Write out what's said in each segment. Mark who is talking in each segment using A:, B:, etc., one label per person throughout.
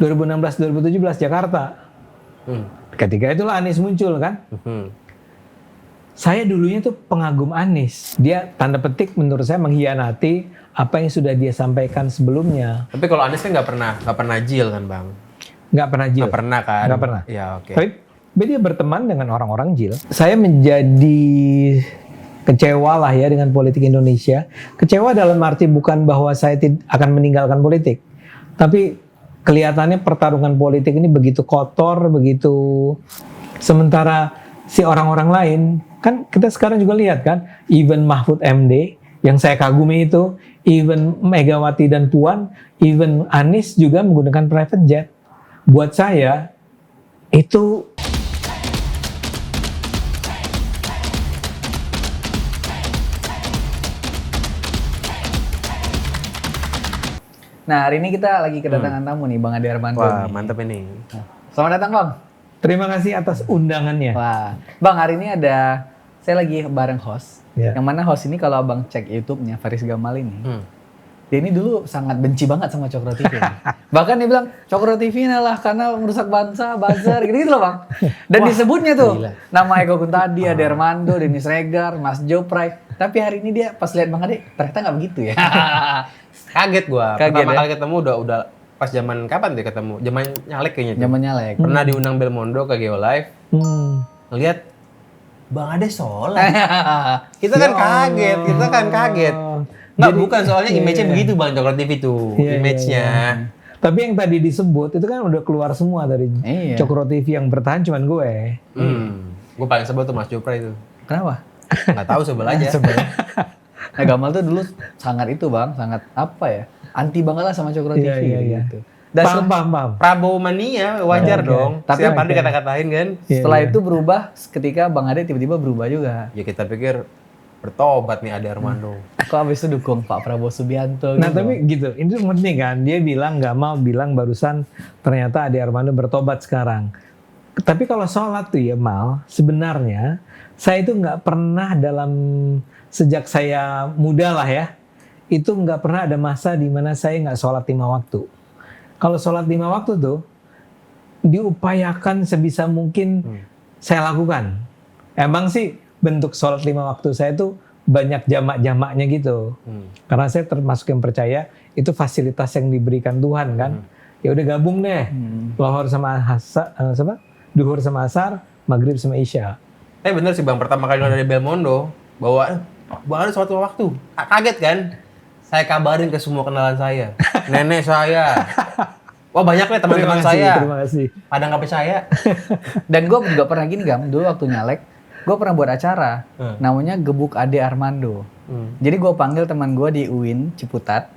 A: 2016-2017 Jakarta. Ketika itulah Anies muncul kan. Saya dulunya tuh pengagum Anies. Dia tanda petik menurut saya mengkhianati apa yang sudah dia sampaikan sebelumnya.
B: Tapi kalau Anies kan nggak pernah jil kan bang?
A: Nggak pernah jil.
B: Nggak pernah kan?
A: Nggak pernah.
B: Ya oke.
A: Tapi dia berteman dengan orang-orang jil. Saya menjadi kecewa lah ya dengan politik Indonesia. Kecewa dalam arti bukan bahwa saya akan meninggalkan politik. Tapi kelihatannya pertarungan politik ini begitu kotor, begitu. Sementara si orang-orang lain, kan kita sekarang juga lihat kan, even Mahfud MD yang saya kagumi itu, even Megawati dan Puan, even Anies juga menggunakan private jet. Buat saya itu
C: Nah, hari ini kita lagi kedatangan tamu nih, Bang Ade Armando.
B: Wah,
C: nih.
B: mantap ini.
C: Selamat datang, Bang.
A: terima kasih atas undangannya.
C: Wah, Bang, hari ini saya lagi bareng host.
A: Ya.
C: Yang mana host ini kalau Abang cek YouTube-nya Faris Gamal ini, dia ini dulu sangat benci banget sama Cokro TV. Bahkan dia bilang, Cokro TV inilah karena merusak bangsa, buzzer, gitu-gitu loh Bang. Dan disebutnya tuh,
B: gila.
C: nama Eko Kuntadi, Ade Armando, Dennis Regar, Mas Jopray. Tapi hari ini dia pas lihat Bang Ade, ternyata nggak begitu ya.
B: Kaget gua.
C: Kaget
B: Pertama
C: ya?
B: kali ketemu udah pas zaman kapan dia ketemu? Zaman nyalek kayaknya. tuh.
C: Zaman nyalek.
B: Pernah diundang Belmondo ke Geolive. Ngeliat Bang Ade sholat. Kita kan kaget, kita kan kaget. Nggak,
A: Jadi,
B: bukan soalnya image-nya begitu Bang Cokro TV tuh.
A: Iya,
B: Image-nya.
A: Tapi yang tadi disebut itu kan udah keluar semua dari
C: Iya.
A: Cokro TV, yang bertahan cuman gue.
B: Gue paling sebel tuh Mas Jopra itu.
C: Kenapa?
B: Nggak tahu sebel aja.
C: Nah, Gamal tuh dulu sangat itu Bang, sangat apa ya? Anti banget lah sama Cokro TV
A: Iya.
C: gitu. Dan
A: Paham.
B: Prabowo mania wajar
A: Oke.
B: dong.
C: Tapi
B: Setiap hari
A: oke.
B: kata-katain kan.
C: setelah
A: Iya.
C: itu berubah ketika Bang Ade tiba-tiba berubah juga.
B: Ya kita pikir bertobat nih Ade Armando.
C: Kok abis itu dukung Pak Prabowo Subianto
A: Nah
C: gitu.
A: tapi gitu, itu penting kan. Dia bilang bilang barusan ternyata Ade Armando bertobat sekarang. Tapi kalau sholat tuh ya Mal, sebenarnya saya itu nggak pernah sejak saya muda lah ya, itu nggak pernah ada masa di mana saya nggak sholat 5 waktu. Kalau sholat 5 waktu tuh diupayakan sebisa mungkin saya lakukan. Emang sih bentuk sholat 5 waktu saya tuh banyak jamak-jamaknya gitu. Karena saya termasuk yang percaya itu fasilitas yang diberikan Tuhan kan. Ya udah gabung deh. Lohor sama duhur sama asar, maghrib sama isya.
B: Tapi bener sih Bang, pertama kali dari Belmondo bahwa Bang Ade sholat 5 waktu. Kaget kan? Saya kabarin ke semua kenalan saya. Nenek saya. Wah banyak nih teman-teman saya.
A: Terima kasih.
B: Pada nggak percaya.
C: Dan gue juga pernah gini Gam, dulu waktu nyalek, gue pernah buat acara, namanya Gebuk Ade Armando. Jadi gue panggil teman gue di UIN Ciputat,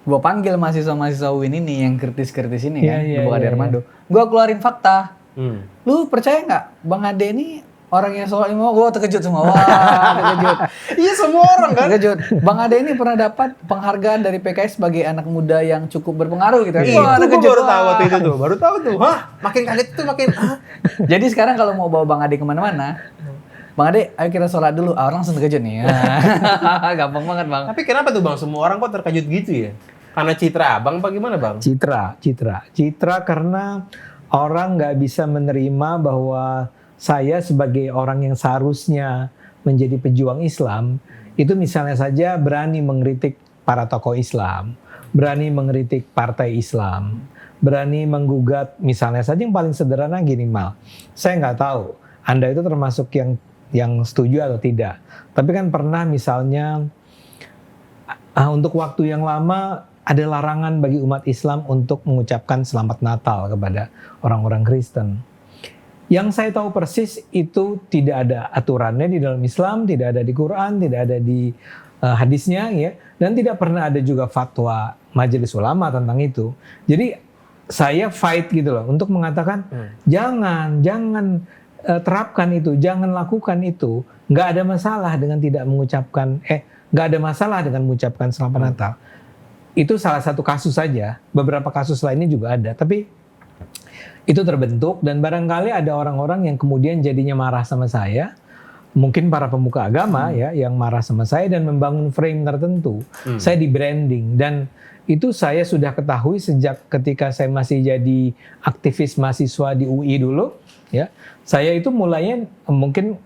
C: gue panggil mahasiswa-mahasiswa UIN ini yang kritis-kritis ini kan, Gebuk Ade Armando. Gue keluarin fakta. Lu percaya nggak, Bang Ade ini orang yang sholat 5 waktu? Gue terkejut semua. Wah, terkejut.
B: Iya semua orang kan.
C: Terkejut. Bang Ade ini pernah dapat penghargaan dari PKS sebagai anak muda yang cukup berpengaruh gitu.
B: Wah,
C: Wah,
B: itu
C: terkejut.
B: baru tahu
C: Wah.
B: waktu itu tuh. Baru tahu tuh. Hah? Makin kaget tuh makin.
C: Jadi sekarang kalau mau bawa Bang Ade kemana-mana, Bang Ade, ayo kita sholat dulu. Orang langsung terkejut nih. Gampang banget Bang.
B: Tapi kenapa tuh Bang? Semua orang kok terkejut gitu ya? Karena citra Abang apa gimana Bang?
A: Citra karena orang nggak bisa menerima bahwa saya sebagai orang yang seharusnya menjadi pejuang Islam, itu misalnya saja berani mengkritik para tokoh Islam, berani mengkritik partai Islam, berani menggugat misalnya saja yang paling sederhana gini Mal. Saya nggak tahu Anda itu termasuk yang setuju atau tidak. Tapi kan pernah misalnya untuk waktu yang lama ada larangan bagi umat Islam untuk mengucapkan selamat Natal kepada orang-orang Kristen. Yang saya tahu persis itu tidak ada aturannya di dalam Islam, tidak ada di Quran, tidak ada di hadisnya ya, dan tidak pernah ada juga fatwa Majelis Ulama tentang itu. Jadi saya fight gitu loh untuk mengatakan jangan terapkan itu, jangan lakukan itu. Nggak ada masalah dengan tidak mengucapkan nggak ada masalah dengan mengucapkan selamat Natal. Itu salah satu kasus saja. Beberapa kasus lainnya juga ada, tapi itu terbentuk dan barangkali ada orang-orang yang kemudian jadinya marah sama saya, mungkin para pemuka agama ya yang marah sama saya dan membangun frame tertentu. Saya di branding dan itu saya sudah ketahui sejak ketika saya masih jadi aktivis mahasiswa di UI dulu, ya. Saya itu mulainya mungkin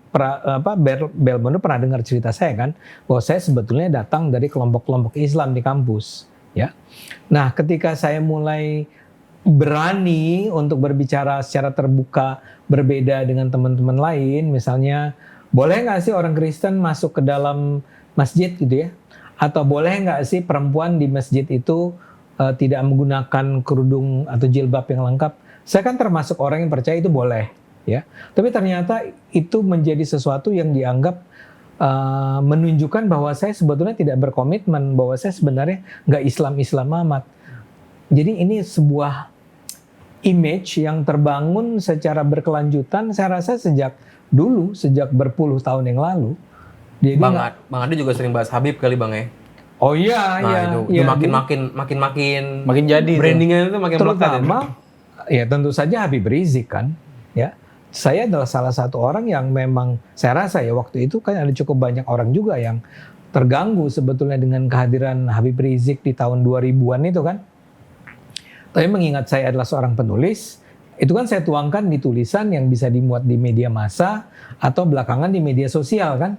A: Belmondo pernah dengar cerita saya kan, bahwa saya sebetulnya datang dari kelompok-kelompok Islam di kampus, ya. Nah, ketika saya mulai berani untuk berbicara secara terbuka berbeda dengan teman-teman lain, misalnya boleh nggak sih orang Kristen masuk ke dalam masjid gitu ya? Atau boleh nggak sih perempuan di masjid itu tidak menggunakan kerudung atau jilbab yang lengkap? Saya kan termasuk orang yang percaya itu boleh, ya. Tapi ternyata itu menjadi sesuatu yang dianggap menunjukkan bahwa saya sebetulnya tidak berkomitmen, bahwa saya sebenarnya nggak Islam-Islam amat. Jadi ini sebuah image yang terbangun secara berkelanjutan, saya rasa sejak berpuluh tahun yang lalu. Jadi
B: Bang Ade juga sering bahas Habib kali Bang ya.
A: Oh iya,
B: Nah,
A: iya.
B: itu makin
C: jadi tuh.
B: brandingnya itu makin melekat.
A: Terutama ya tentu saja Habib Rizik kan, ya. Saya adalah salah satu orang yang memang saya rasa ya waktu itu kan ada cukup banyak orang juga yang terganggu sebetulnya dengan kehadiran Habib Rizik di tahun 2000-an itu kan. Tapi mengingat saya adalah seorang penulis, itu kan saya tuangkan di tulisan yang bisa dimuat di media massa atau belakangan di media sosial kan.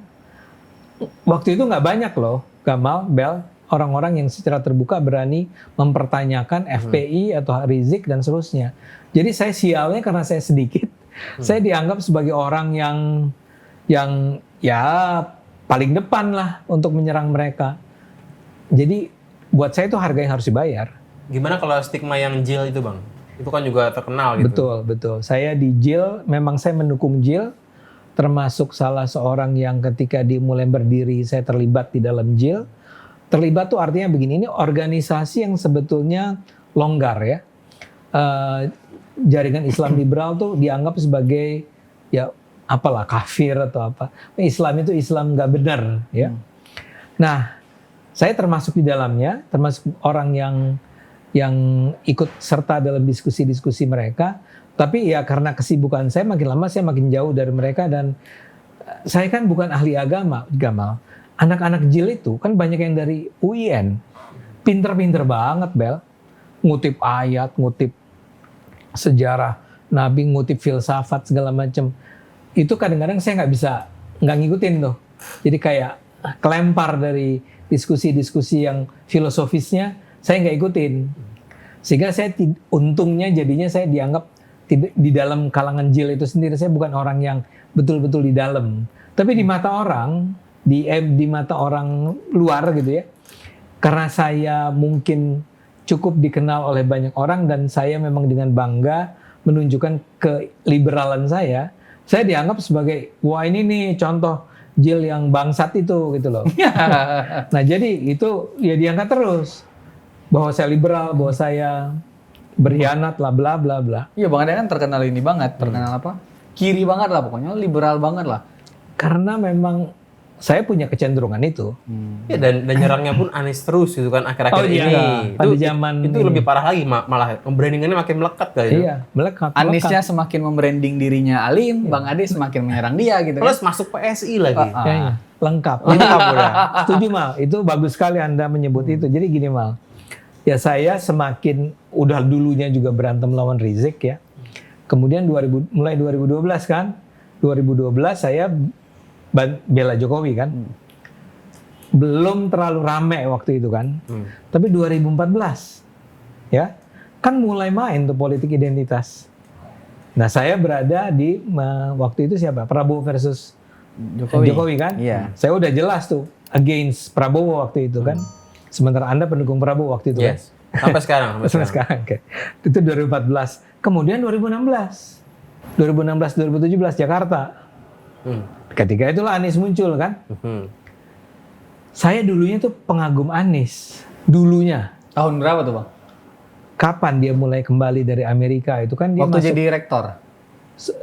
A: Waktu itu nggak banyak loh, Gamal, Bel, orang-orang yang secara terbuka berani mempertanyakan FPI atau Rizik dan seterusnya. Jadi saya sialnya karena saya sedikit, saya dianggap sebagai orang yang ya paling depan lah untuk menyerang mereka. Jadi buat saya itu harga yang harus dibayar.
B: Gimana kalau stigma yang Jil itu Bang? Itu kan juga terkenal gitu.
A: Betul. Saya di JIL, memang saya mendukung JIL, termasuk salah seorang yang ketika dimulai berdiri saya terlibat di dalam JIL. Terlibat tuh artinya begini, ini organisasi yang sebetulnya longgar ya. Jaringan Islam liberal tuh dianggap sebagai ya apalah kafir atau apa. Islam itu Islam nggak benar ya. Nah, saya termasuk di dalamnya, termasuk orang yang ikut serta dalam diskusi-diskusi mereka. Tapi ya karena kesibukan saya makin lama saya makin jauh dari mereka dan saya kan bukan ahli agama, Gamal. Anak-anak JIL itu kan banyak yang dari UIN. Pinter-pinter banget, Bel. Ngutip ayat, ngutip sejarah Nabi, ngutip filsafat segala macam. Itu kadang-kadang saya nggak ngikutin tuh. Jadi kayak kelempar dari diskusi-diskusi yang filosofisnya saya nggak ikutin. Sehingga saya untungnya jadinya saya dianggap di dalam kalangan JIL itu sendiri saya bukan orang yang betul-betul di dalam. Tapi di mata orang, di mata orang luar gitu ya. Karena saya mungkin cukup dikenal oleh banyak orang dan saya memang dengan bangga menunjukkan keliberalan saya dianggap sebagai wah ini nih contoh JIL yang bangsat itu gitu loh. Nah jadi itu ya diangkat terus bahwa saya liberal, bahwa saya berkhianat lah bla bla bla.
C: Iya Bang Ade kan terkenal ini banget, terkenal apa? Kiri banget lah pokoknya, liberal banget lah.
A: Karena memang saya punya kecenderungan itu.
B: Ya, dan nyerangnya pun Anies terus gitu kan akhir-akhir ini.
A: Pada zaman
B: itu lebih parah lagi malah brandingannya makin melekat kali.
A: Iya, melekat.
C: Aniesnya semakin membranding dirinya alim, Bang Ade semakin menyerang dia gitu
B: Plus
C: kan.
B: masuk PSI lagi.
A: Kayaknya lengkap.
B: Lengkap udah.
A: Setuju Mal, itu bagus sekali Anda menyebut itu. Jadi gini Mal, ya saya semakin udah dulunya juga berantem lawan Rizik ya. Kemudian mulai 2012 kan, 2012 saya bela Jokowi kan. Belum terlalu rame waktu itu kan. Tapi 2014 ya, kan mulai main tuh politik identitas. Nah saya berada di waktu itu siapa? Prabowo versus Jokowi kan.
C: Iya.
A: Saya udah jelas tuh against Prabowo waktu itu kan. Sementara Anda pendukung Prabowo waktu itu
B: Yes. Sampai sekarang.
A: kan. Sampai sekarang. Okay. Itu 2014. Kemudian 2016, 2017 Jakarta. Ketika itulah Anies muncul kan. Saya dulunya tuh pengagum Anies. Dulunya.
C: Tahun berapa tuh Bang?
A: Kapan dia mulai kembali dari Amerika itu kan dia
C: Waktu
A: masuk,
C: jadi rektor?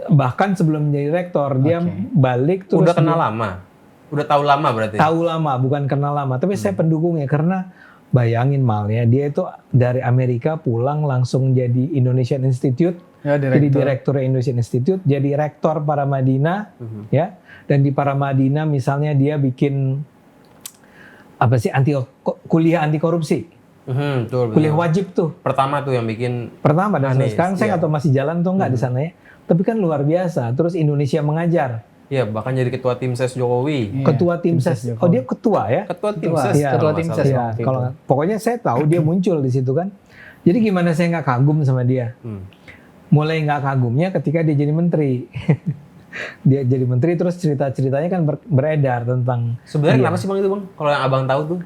A: bahkan sebelum menjadi rektor dia balik terus
B: Udah kenal lama. Udah tahu lama berarti.
A: tahu lama bukan kenal lama tapi saya pendukungnya karena bayangin Mal ya dia itu dari Amerika pulang langsung jadi Indonesian Institute
C: Ya,
A: jadi direktur Indonesian Institute jadi rektor Paramadina ya dan di Paramadina misalnya dia bikin apa sih kuliah anti korupsi
B: Betul.
A: Kuliah wajib tuh.
B: Pertama tuh yang bikin
A: Pertama dan
B: Anies,
A: sekarang saya nggak tahu masih jalan tuh nggak di sana ya. Tapi kan luar biasa. Terus Indonesia mengajar.
B: ya bahkan jadi ketua tim ses Jokowi.
C: Iya,
A: Ketua tim ses.
C: Jokowi.
A: Oh dia ketua ya?
B: Ketua tim
C: Ketua,
B: ses.
C: iya,
B: kalau
C: ketua
B: nggak
C: tim
B: salah.
C: ses.
A: Iya,
C: waktu
A: kalau
C: itu.
A: pokoknya saya tahu dia muncul di situ kan. Jadi gimana saya nggak kagum sama dia? Mulai nggak kagumnya ketika dia jadi menteri. Dia jadi menteri terus cerita-ceritanya kan beredar tentang
B: Sebenarnya
A: dia.
B: kenapa sih bang itu bang? Kalau yang abang tahu tuh?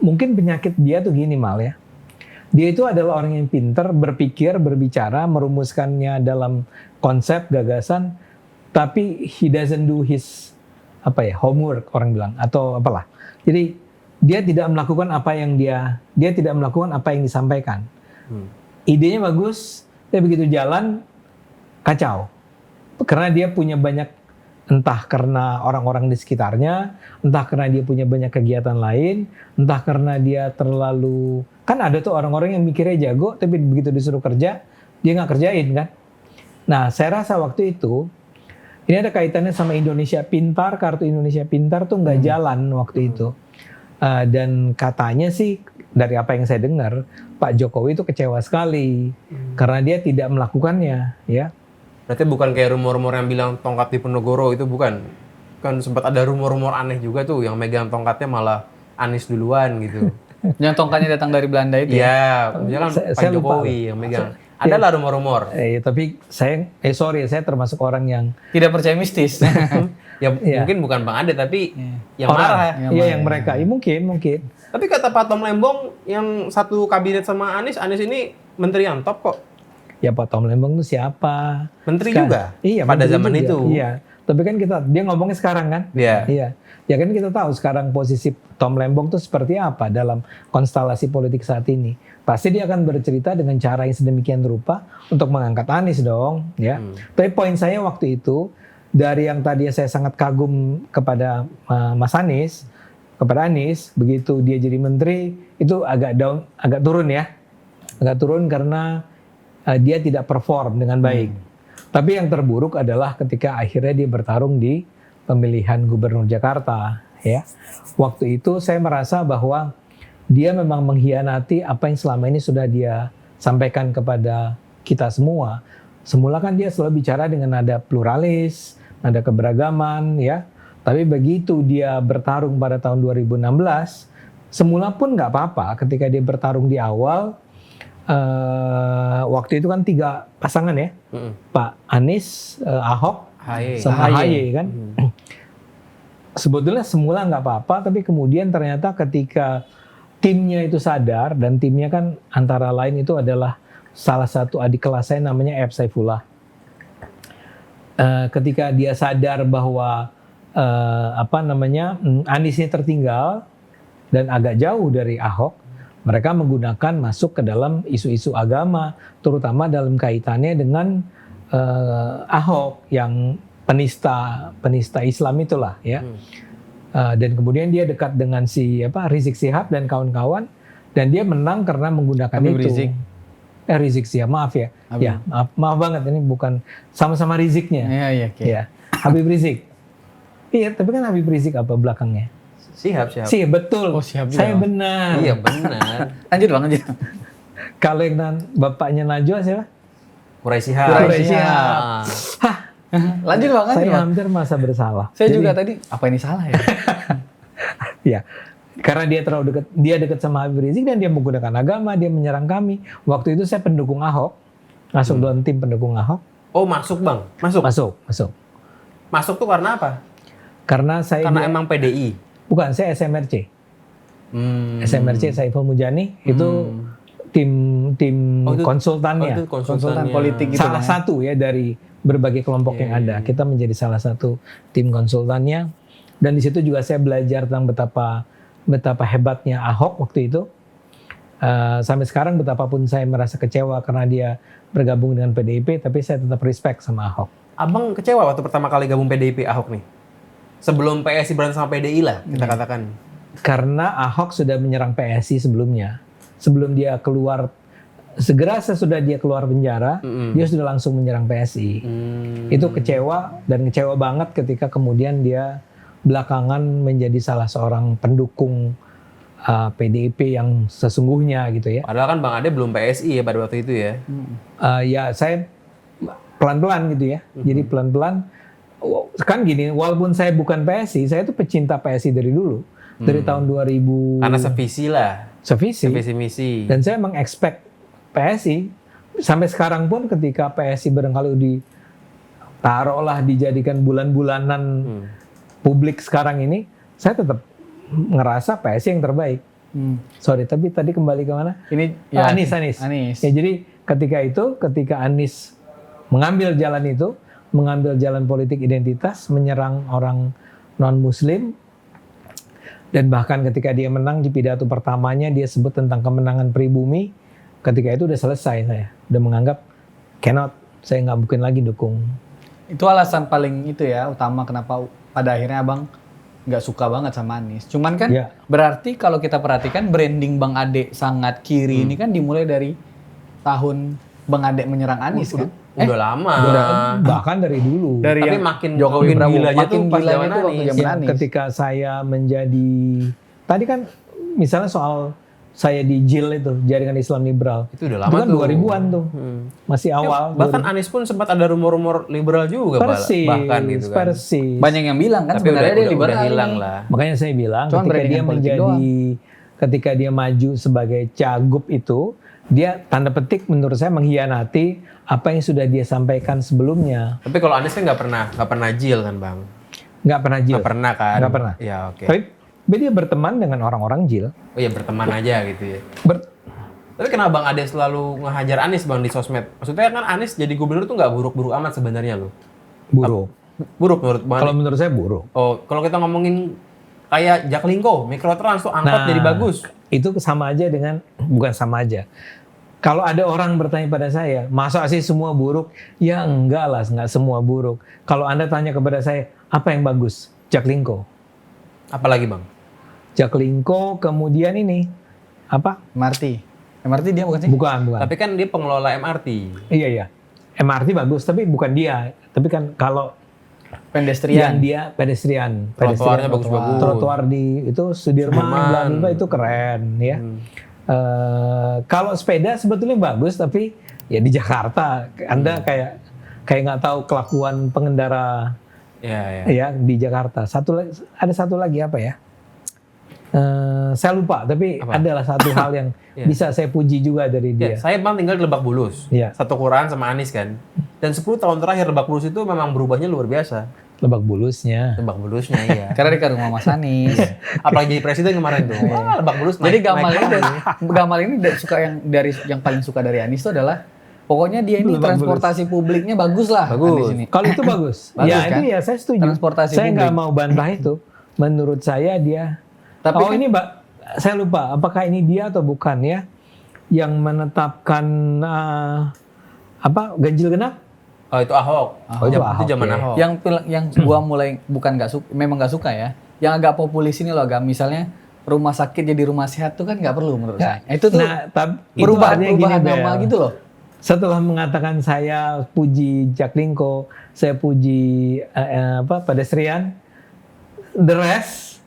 A: Mungkin penyakit dia tuh gini Mal ya. Dia itu adalah orang yang pintar, berpikir, berbicara, merumuskannya dalam konsep, gagasan, tapi he doesn't do his homework orang bilang atau apalah. Jadi dia tidak melakukan apa yang dia tidak melakukan apa yang disampaikan. Idenya bagus, tapi begitu jalan kacau. Karena dia punya banyak, entah karena orang-orang di sekitarnya, entah karena dia punya banyak kegiatan lain, entah karena dia terlalu, kan ada tuh orang-orang yang mikirnya jago, tapi begitu disuruh kerja, dia nggak kerjain kan. Nah, saya rasa waktu itu, ini ada kaitannya sama Indonesia Pintar, kartu Indonesia Pintar tuh nggak jalan waktu itu. Dan katanya sih, dari apa yang saya dengar, Pak Jokowi itu kecewa sekali, karena dia tidak melakukannya, ya.
B: Berarti bukan kayak rumor-rumor yang bilang tongkat di Penogoro itu bukan? Kan sempat ada rumor-rumor aneh juga tuh yang megang tongkatnya malah Anies duluan gitu.
C: Yang tongkatnya datang dari Belanda itu.
B: Iya, jangan Pak
A: saya lupa.
B: Jokowi yang megang. Adalah rumor-rumumor.
A: Tapi saya termasuk orang yang
C: Tidak percaya mistis.
B: Ya
A: Iya.
B: mungkin bukan Bang Ade tapi yang
A: orang,
B: marah.
A: iya yang mereka, ya mungkin.
B: Tapi kata Pak Tom Lembong yang satu kabinet sama Anies ini menteri yang top kok.
A: Ya Pak Tom Lembong itu siapa?
B: Menteri
A: Sekarang-
B: juga?
A: Iya,
B: Pada
A: menteri
B: zaman
A: juga.
B: itu?
A: Iya. Tapi kan dia ngomongnya sekarang kan?
B: Iya.
A: Iya. Ya kan kita tahu sekarang posisi Tom Lembong itu seperti apa dalam konstelasi politik saat ini. Pasti dia akan bercerita dengan cara yang sedemikian rupa untuk mengangkat Anies dong, ya. Tapi poin saya waktu itu dari yang tadi saya sangat kagum kepada Mas Anies, kepada Anies, begitu dia jadi menteri itu agak turun ya. Agak turun karena dia tidak perform dengan baik. Tapi yang terburuk adalah ketika akhirnya dia bertarung di pemilihan gubernur Jakarta, ya. Waktu itu saya merasa bahwa dia memang mengkhianati apa yang selama ini sudah dia sampaikan kepada kita semua. Semula kan dia selalu bicara dengan nada pluralis, nada keberagaman, ya. Tapi begitu dia bertarung pada tahun 2016, semula pun nggak apa-apa ketika dia bertarung di awal. Waktu itu kan 3 pasangan ya, Pak Anies, Ahok, sama AHY kan. Sebetulnya semula nggak apa-apa, tapi kemudian ternyata ketika timnya itu sadar, dan timnya kan antara lain itu adalah salah satu adik kelas saya namanya F. Saifullah. Ketika dia sadar bahwa Aniesnya tertinggal dan agak jauh dari Ahok, mereka menggunakan masuk ke dalam isu-isu agama, terutama dalam kaitannya dengan Ahok yang penista Islam itulah ya. Dan kemudian dia dekat dengan Rizik Syihab dan kawan-kawan, dan dia menang karena menggunakan
C: Habib
A: itu.
C: Rizik.
A: Rizik Syihab, maaf ya. Ya, maaf banget, ini bukan sama-sama Riziknya.
C: Iya.
A: Ya, Habib Rizik. Iya, tapi kan Habib Rizik apa belakangnya?
B: Siap.
A: Sih, betul.
C: Oh, Syihab juga.
A: Saya benar.
B: Iya benar.
C: Lanjut Bang.
A: Kalau yang bapaknya Najwa siapa?
B: Quraisy Shihab.
A: Quraisy Shihab.
C: Hah. Lanjut Bang.
A: Saya hampir merasa bersalah.
C: Saya
A: Jadi,
C: juga tadi, apa ini salah ya?
A: Ya, karena dia terlalu dekat, dia dekat sama Habib Rizik dan dia menggunakan agama, dia menyerang kami. Waktu itu saya pendukung Ahok, masuk dalam tim pendukung Ahok.
B: Oh masuk Bang? Masuk?
A: Masuk
B: Tuh karena apa?
A: Karena
B: Emang PDI?
A: Bukan, saya SMRC. SMRC Saiful Mujani itu tim konsultannya.
B: Itu konsultan
C: politik gitu.
A: Salah satu ya dari berbagai kelompok yang ada. Kita menjadi salah satu tim konsultannya. Dan di situ juga saya belajar tentang betapa hebatnya Ahok waktu itu. Sampai sekarang betapapun saya merasa kecewa karena dia bergabung dengan PDIP, tapi saya tetap respect sama Ahok.
B: Abang kecewa waktu pertama kali gabung PDIP Ahok nih? Sebelum PSI berantem sama PDI lah, kita katakan.
A: Karena Ahok sudah menyerang PSI sebelumnya. Sebelum dia keluar, segera sesudah dia keluar penjara, dia sudah langsung menyerang PSI. Itu kecewa, dan kecewa banget ketika kemudian dia belakangan menjadi salah seorang pendukung PDIP yang sesungguhnya gitu ya.
B: Padahal kan Bang Ade belum PSI ya pada waktu itu ya.
A: Ya saya pelan-pelan gitu ya. Jadi pelan-pelan kan gini, walaupun saya bukan PSI, saya tuh pecinta PSI dari dulu. Dari tahun 2000.
B: Karena sevisi lah.
A: Sevisi.
B: Sevisi misi.
A: Dan saya meng-expect PSI sampai sekarang pun ketika PSI barangkali ditaruhlah dijadikan bulan-bulanan publik sekarang ini, saya tetap ngerasa PSI yang terbaik. Sorry, tapi tadi kembali ke mana?
C: Ini ya,
A: Anies.
C: Anies.
A: Ya, jadi ketika Anies mengambil jalan politik identitas, menyerang orang non-Muslim, dan bahkan ketika dia menang di pidato pertamanya dia sebut tentang kemenangan pribumi, ketika itu udah selesai saya, udah menganggap saya nggak mungkin lagi dukung.
C: Itu alasan paling itu ya utama kenapa pada akhirnya Abang nggak suka banget sama Anies. Cuman kan berarti kalau kita perhatikan branding Bang Ade sangat kiri ini kan dimulai dari tahun Bang Ade menyerang Anies kan?
B: Udah lama.
A: Bahkan dari dulu.
B: Tapi
C: yang
B: makin
C: Jokowi Prabowo
B: gilanya
C: makin
B: tuh pas
C: gilanya
B: zaman
C: tuh waktu
B: Anies.
C: zaman Anies.
A: Ketika saya menjadi, tadi kan misalnya soal saya di JIL itu, Jaringan Islam Liberal.
B: Itu udah lama
A: itu kan
B: tuh.
A: 2000-an tuh. Masih awal.
B: Bahkan Anies pun sempat ada rumor-rumor liberal juga bahkan gitu kan.
A: Persis.
C: Banyak yang bilang kan
B: Tapi
C: sebenarnya dia
B: udah
C: liberal
B: hilang
C: ini.
B: lah.
A: Makanya saya bilang
C: Cuman
A: ketika dia maju sebagai cagup itu, dia tanda petik menurut saya mengkhianati apa yang sudah dia sampaikan sebelumnya.
B: Tapi kalau Anies kan nggak pernah jil kan Bang?
A: Nggak pernah JIL.
B: Nggak pernah kan?
A: Nggak pernah.
B: Ya oke.
A: Tapi dia berteman dengan orang-orang JIL.
B: Oh ya berteman aja gitu ya. Tapi kenapa Bang Ade selalu ngehajar Anies Bang di sosmed? Maksudnya kan Anies jadi gubernur tuh nggak buruk-buruk amat sebenarnya loh.
A: Buruk.
B: Buruk menurut Bang
A: Kalau
B: Ade?
A: menurut saya buruk.
B: Oh, kalau kita ngomongin kayak Jaklingko, Mikrotrans tuh angkot jadi bagus.
A: Itu sama aja dengan, bukan sama aja. Kalau ada orang bertanya pada saya, masa sih semua buruk? Ya enggak lah, enggak semua buruk. Kalau Anda tanya kepada saya, apa yang bagus? Jaklingko.
B: Apalagi Bang?
A: Jaklingko, kemudian ini, apa?
C: MRT dia bukan sih?
A: Bukan.
B: Tapi kan dia pengelola MRT.
A: Iya. MRT bagus, tapi bukan dia. Tapi kan kalau
C: Pedestrian.
A: yang dia pedestrian.
B: Trotoarnya bagus-bagus.
A: Trotoar di itu Sudirman, bla itu keren ya. Kalau sepeda sebetulnya bagus, tapi ya di Jakarta Anda kayak nggak tahu kelakuan pengendara ya di Jakarta. Ada satu lagi apa ya? Saya lupa, tapi adalah satu hal yang bisa saya puji juga dari dia.
B: Saya Bang tinggal di Lebak Bulus. Satu kelurahan sama Anies kan. Dan 10 tahun terakhir Lebak Bulus itu memang berubahnya luar biasa.
A: Lebak Bulusnya
B: Iya.
C: Karena di rumah Mas Anies.
B: Apalagi jadi presiden kemarin tuh. Wah, Lebak Bulus
C: Jadi
B: naik.
C: Gamal ini suka yang paling suka dari Anies itu adalah pokoknya dia ini transportasi publiknya bagus lah.
B: Bagus.
C: Anies ini.
A: Kalau itu bagus.
C: Bagus,
A: Ya
C: kan?
A: itu ya saya setuju.
C: Transportasi
A: saya nggak
C: publik.
A: mau bantah itu. Menurut saya dia.
C: Tapi kan-
A: ini Mbak, saya lupa apakah ini dia atau bukan ya yang menetapkan ganjil genap?
B: Oh itu Ahok.
A: itu Ahok,
B: Itu zaman
A: ya.
B: Ahok.
C: Yang gua mulai bukan nggak suka, memang nggak suka ya. Yang agak populis ini loh, agak misalnya rumah sakit jadi rumah sehat tuh kan nggak perlu menurut saya. Itu tuh perubahan nama gitu loh.
A: Setelah mengatakan saya puji Jaklingko, saya puji pedestrian, the rest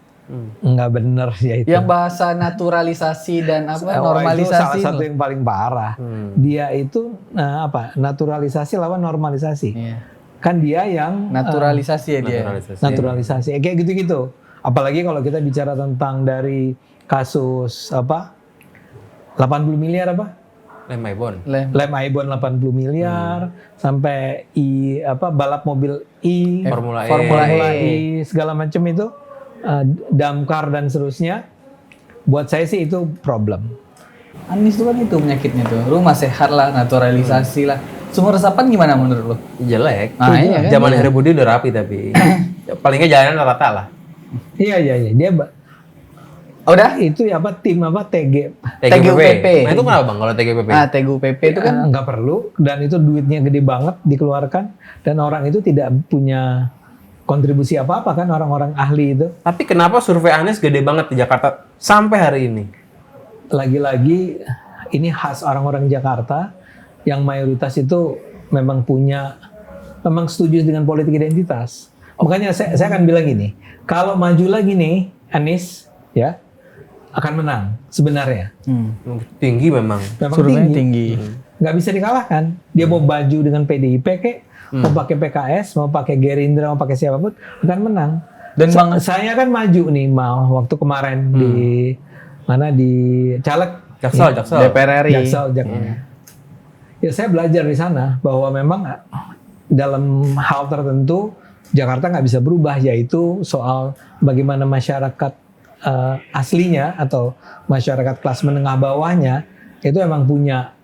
A: nggak bener ya itu.
C: Yang bahasa naturalisasi dan
A: Itu
C: normalisasi.
A: salah satu yang paling parah. Dia itu naturalisasi lawan normalisasi.
C: Iya.
A: Kan dia yang
C: Naturalisasi ya dia.
A: naturalisasi. Kayak gitu-gitu. Apalagi kalau kita bicara tentang dari kasus 80 miliar
B: Lem Aibon.
A: Lem Aibon 80 miliar sampai balap mobil
B: Formula
A: E segala macam itu damkar dan seterusnya. Buat saya sih itu problem.
C: Anies itu kan itu penyakitnya tuh. Rumah sehat lah, naturalisasi lah. Sumur resapan gimana menurut lo?
B: Jelek.
C: Nah, iya kan?
B: Zaman Heru Budi udah rapi tapi palingnya jalanan rata lah.
A: Iya. Dia
C: Udah?
A: itu TGUPP.
C: TGUPP.
B: Nah itu kenapa Bang kalau TGUPP?
C: TGUPP itu kan
A: nggak perlu dan itu duitnya gede banget dikeluarkan dan orang itu tidak punya kontribusi apa-apa kan orang-orang ahli itu.
B: Tapi kenapa survei Anies gede banget di Jakarta sampai hari ini?
A: Lagi-lagi ini khas orang-orang Jakarta yang mayoritas itu memang setuju dengan politik identitas. Makanya saya akan bilang gini, kalau maju lagi nih Anies ya, akan menang sebenarnya.
B: Tinggi memang.
A: Memang
C: Surveinya
A: tinggi. Nggak bisa dikalahkan. Dia mau baju dengan PDIP kek, mau pakai PKS, mau pakai Gerindra, mau pakai siapapun akan menang.
C: Dan
A: Saya kan maju nih waktu kemarin di mana di caleg
B: Jaksel.
C: DPR RI.
A: Ya saya belajar di sana bahwa memang dalam hal tertentu Jakarta nggak bisa berubah, yaitu soal bagaimana masyarakat aslinya atau masyarakat kelas menengah bawahnya itu emang punya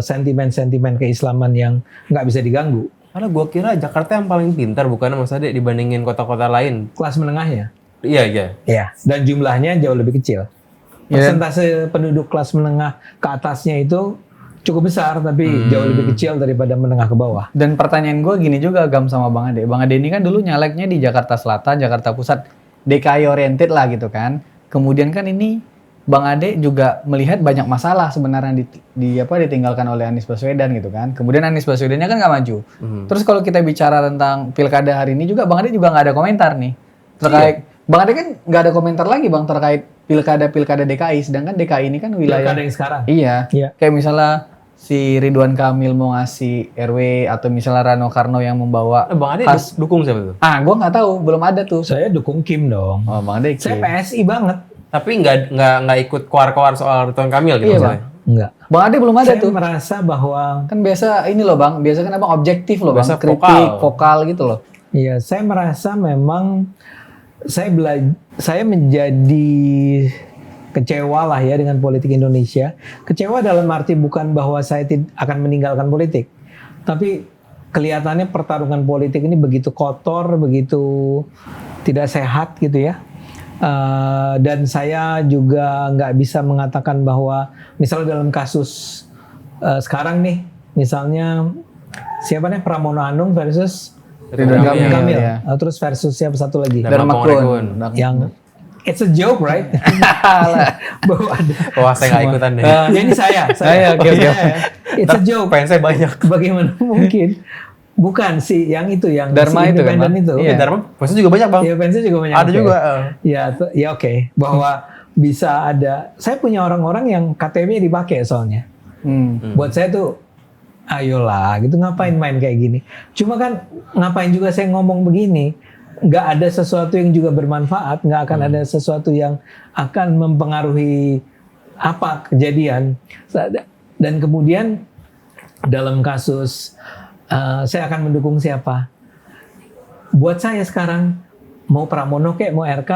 A: sentimen-sentimen keislaman yang nggak bisa diganggu.
B: Karena gua kira Jakarta yang paling pintar bukan Mas Ade dibandingin kota-kota lain.
A: Kelas menengahnya.
B: Iya.
A: Iya. Dan jumlahnya jauh lebih kecil. Persentase penduduk kelas menengah ke atasnya itu cukup besar, tapi jauh lebih kecil daripada menengah ke bawah.
C: Dan pertanyaan gue gini juga Gam sama Bang Ade. Bang Ade ini kan dulu nyaleknya di Jakarta Selatan, Jakarta Pusat, DKI oriented lah gitu kan. Kemudian kan ini Bang Ade juga melihat banyak masalah sebenarnya ditinggalkan oleh Anies Baswedan gitu kan. Kemudian Anies Baswedannya kan nggak maju. Terus kalau kita bicara tentang pilkada hari ini juga Bang Ade juga nggak ada komentar nih terkait. Bang Ade kan nggak ada komentar lagi Bang terkait pilkada DKI. Sedangkan DKI ini kan wilayah.
A: Pilkada yang sekarang.
C: Iya.
A: Iya.
C: Kayak misalnya si Ridwan Kamil mau ngasih RW atau misalnya Rano Karno yang membawa
B: Bang Ade dukung siapa tuh?
C: Gue nggak tahu, belum ada tuh.
A: Saya dukung Kim dong.
C: Oh, Bang Ade.
A: Saya PSI banget.
B: Tapi nggak ikut koar-koar soal Ridwan Kamil gitu
C: Iya,
B: maksudnya.
A: Enggak.
C: Bang Ade belum ada
A: Saya
C: tuh.
A: merasa bahwa
C: Kan biasa ini loh Bang, biasa kan Abang objektif loh Bang,
B: Biasa
C: kritik, vokal gitu loh.
A: iya, saya merasa memang saya menjadi kecewa lah ya dengan politik Indonesia. Kecewa dalam arti bukan bahwa saya akan meninggalkan politik, tapi kelihatannya pertarungan politik ini begitu kotor, begitu tidak sehat gitu ya. Dan saya juga nggak bisa mengatakan bahwa misalnya dalam kasus sekarang nih, misalnya siapa nih Pramono Anung versus
C: Ridwan Kamil, ya.
A: Terus versus siapa satu lagi?
C: Dharma Kun.
A: Yang it's a joke, right? Bahwa ada.
B: Wah, saya nggak ikutan deh.
A: Ya ini saya.
C: Oke.
A: It's a joke.
B: Fans saya banyak.
A: Bagaimana mungkin? Bukan sih, yang itu yang
C: Dharma
A: si
C: itu kan,
A: independen
C: Bang?
A: itu.
C: Iya.
B: Dharma fansnya juga banyak, Bang.
A: Ya fansnya juga banyak.
B: Ada
A: oke.
B: juga.
A: Ya oke. Bahwa bisa ada. Saya punya orang-orang yang KTP dipakai soalnya. Buat saya tuh, ayolah, gitu ngapain main kayak gini. Cuma kan ngapain juga saya ngomong begini. Nggak ada sesuatu yang juga bermanfaat. Nggak akan ada sesuatu yang akan mempengaruhi apa kejadian. Dan kemudian dalam kasus saya akan mendukung siapa. Buat saya sekarang mau Pramono kek mau RK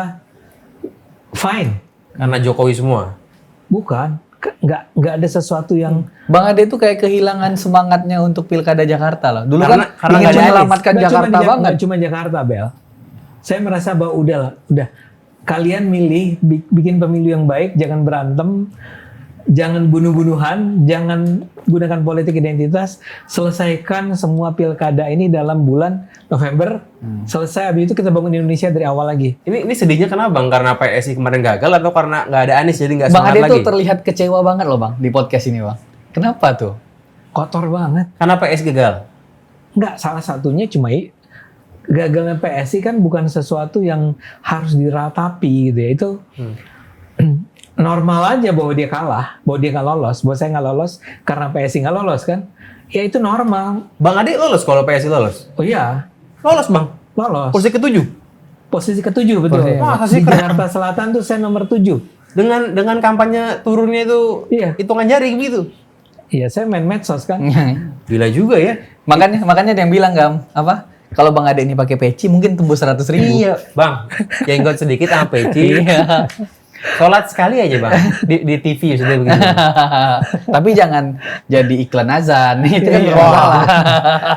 A: fine.
B: Karena Jokowi semua.
A: Bukan, nggak ada sesuatu yang
C: Bang Ade tuh kayak kehilangan semangatnya untuk pilkada Jakarta loh. Dulu
B: Karena
C: kan ingin
B: nggak ada
C: menyelamatkan
A: nggak
C: Jakarta banget.
A: nggak cuma Jakarta, Bel. Saya merasa bahwa udah kalian milih bikin pemilu yang baik, jangan berantem, jangan bunuh-bunuhan, jangan gunakan politik identitas, selesaikan semua pilkada ini dalam bulan November. Selesai, habis itu kita bangun Indonesia dari awal lagi.
B: Ini sedihnya kenapa, Bang? Karena PSI kemarin gagal atau karena nggak ada Anies jadi nggak
C: Bang
B: semangat
C: Ade
B: lagi?
C: tuh terlihat kecewa banget loh Bang di podcast ini Bang. Kenapa tuh?
A: Kotor banget.
B: Karena PSI gagal.
A: Nggak, salah satunya cuma gagalnya PSI kan bukan sesuatu yang harus diratapi gitu ya. Itu normal aja bahwa dia kalah, bahwa dia nggak lolos. Bahwa saya nggak lolos karena PSI nggak lolos kan. Ya itu normal.
B: Bang Ade lolos kalau PSI lolos?
A: Oh iya,
B: Lolos, Bang.
A: lolos.
B: Posisi ke-7.
A: Posisi ke-7 betul.
C: Posisi-
B: Wah,
A: Di Jakarta Selatan tuh saya nomor 7.
B: Dengan kampanye turunnya itu
A: Iya.
B: hitungan jari gitu.
A: Iya, saya main medsos kan.
B: Gila juga ya.
C: makanya ada yang bilang Gam, apa? Kalau Bang Ade ini pakai peci mungkin tembus 100.000.
B: Iya, Bang. Jenggot sedikit sama peci.
C: Iya.
B: Sholat sekali aja, Bang. Di TV sudah begitu.
C: Tapi jangan jadi iklan azan. Itu kan
A: Iya.
C: bermasalah.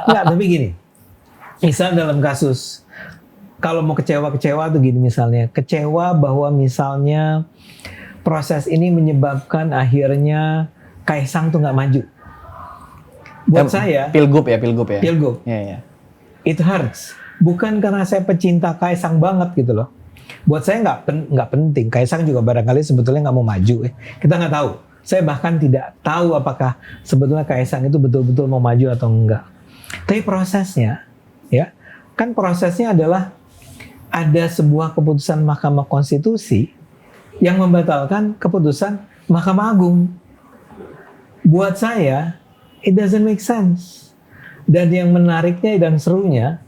A: Enggak, tapi gini. Misal dalam kasus, kalau mau kecewa tuh gini misalnya. Kecewa bahwa misalnya proses ini menyebabkan akhirnya Kaisang tuh nggak maju. Buat saya,
C: Pilgub ya.
A: Pilgub.
C: Iya.
A: it hurts. Bukan karena saya pecinta Kaisang banget gitu loh. Buat saya nggak penting. Kaisang juga barangkali sebetulnya nggak mau maju. Kita nggak tahu. Saya bahkan tidak tahu apakah sebetulnya Kaisang itu betul-betul mau maju atau enggak. Tapi prosesnya, ya kan prosesnya adalah ada sebuah keputusan Mahkamah Konstitusi yang membatalkan keputusan Mahkamah Agung. Buat saya, it doesn't make sense. Dan yang menariknya dan serunya,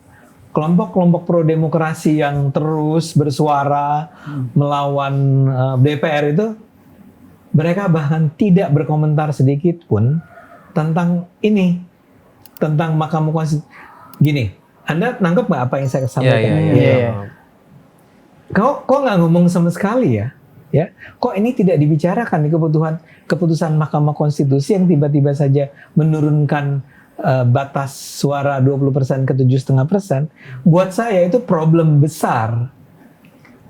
A: kelompok-kelompok pro-demokrasi yang terus bersuara melawan DPR itu, mereka bahkan tidak berkomentar sedikit pun tentang ini, tentang Mahkamah Konstitusi. Gini, Anda nangkep nggak apa yang saya sampaikan?
C: Iya.
A: Kok nggak ngomong sama sekali ya? Ya, kok ini tidak dibicarakan di keputusan Mahkamah Konstitusi yang tiba-tiba saja menurunkan batas suara 20% ke 7,5%? Buat saya itu problem besar.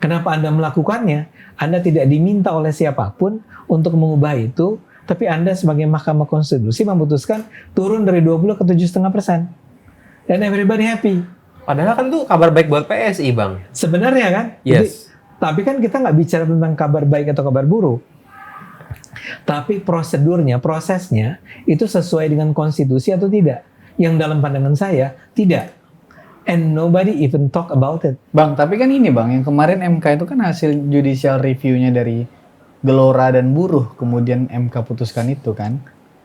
A: Kenapa Anda melakukannya? Anda tidak diminta oleh siapapun untuk mengubah itu, tapi Anda sebagai Mahkamah Konstitusi memutuskan turun dari 20 ke 7,5%. Dan everybody happy.
B: Padahal kan itu kabar baik buat PSI, Bang.
A: Sebenarnya kan?
B: Yes.
A: Tapi kan kita nggak bicara tentang kabar baik atau kabar buruk. Tapi prosedurnya, prosesnya, itu sesuai dengan konstitusi atau tidak? Yang dalam pandangan saya, tidak. And nobody even talk about it.
C: Bang, tapi kan ini Bang, yang kemarin MK itu kan hasil judicial review-nya dari Gelora dan Buruh, kemudian MK putuskan itu kan?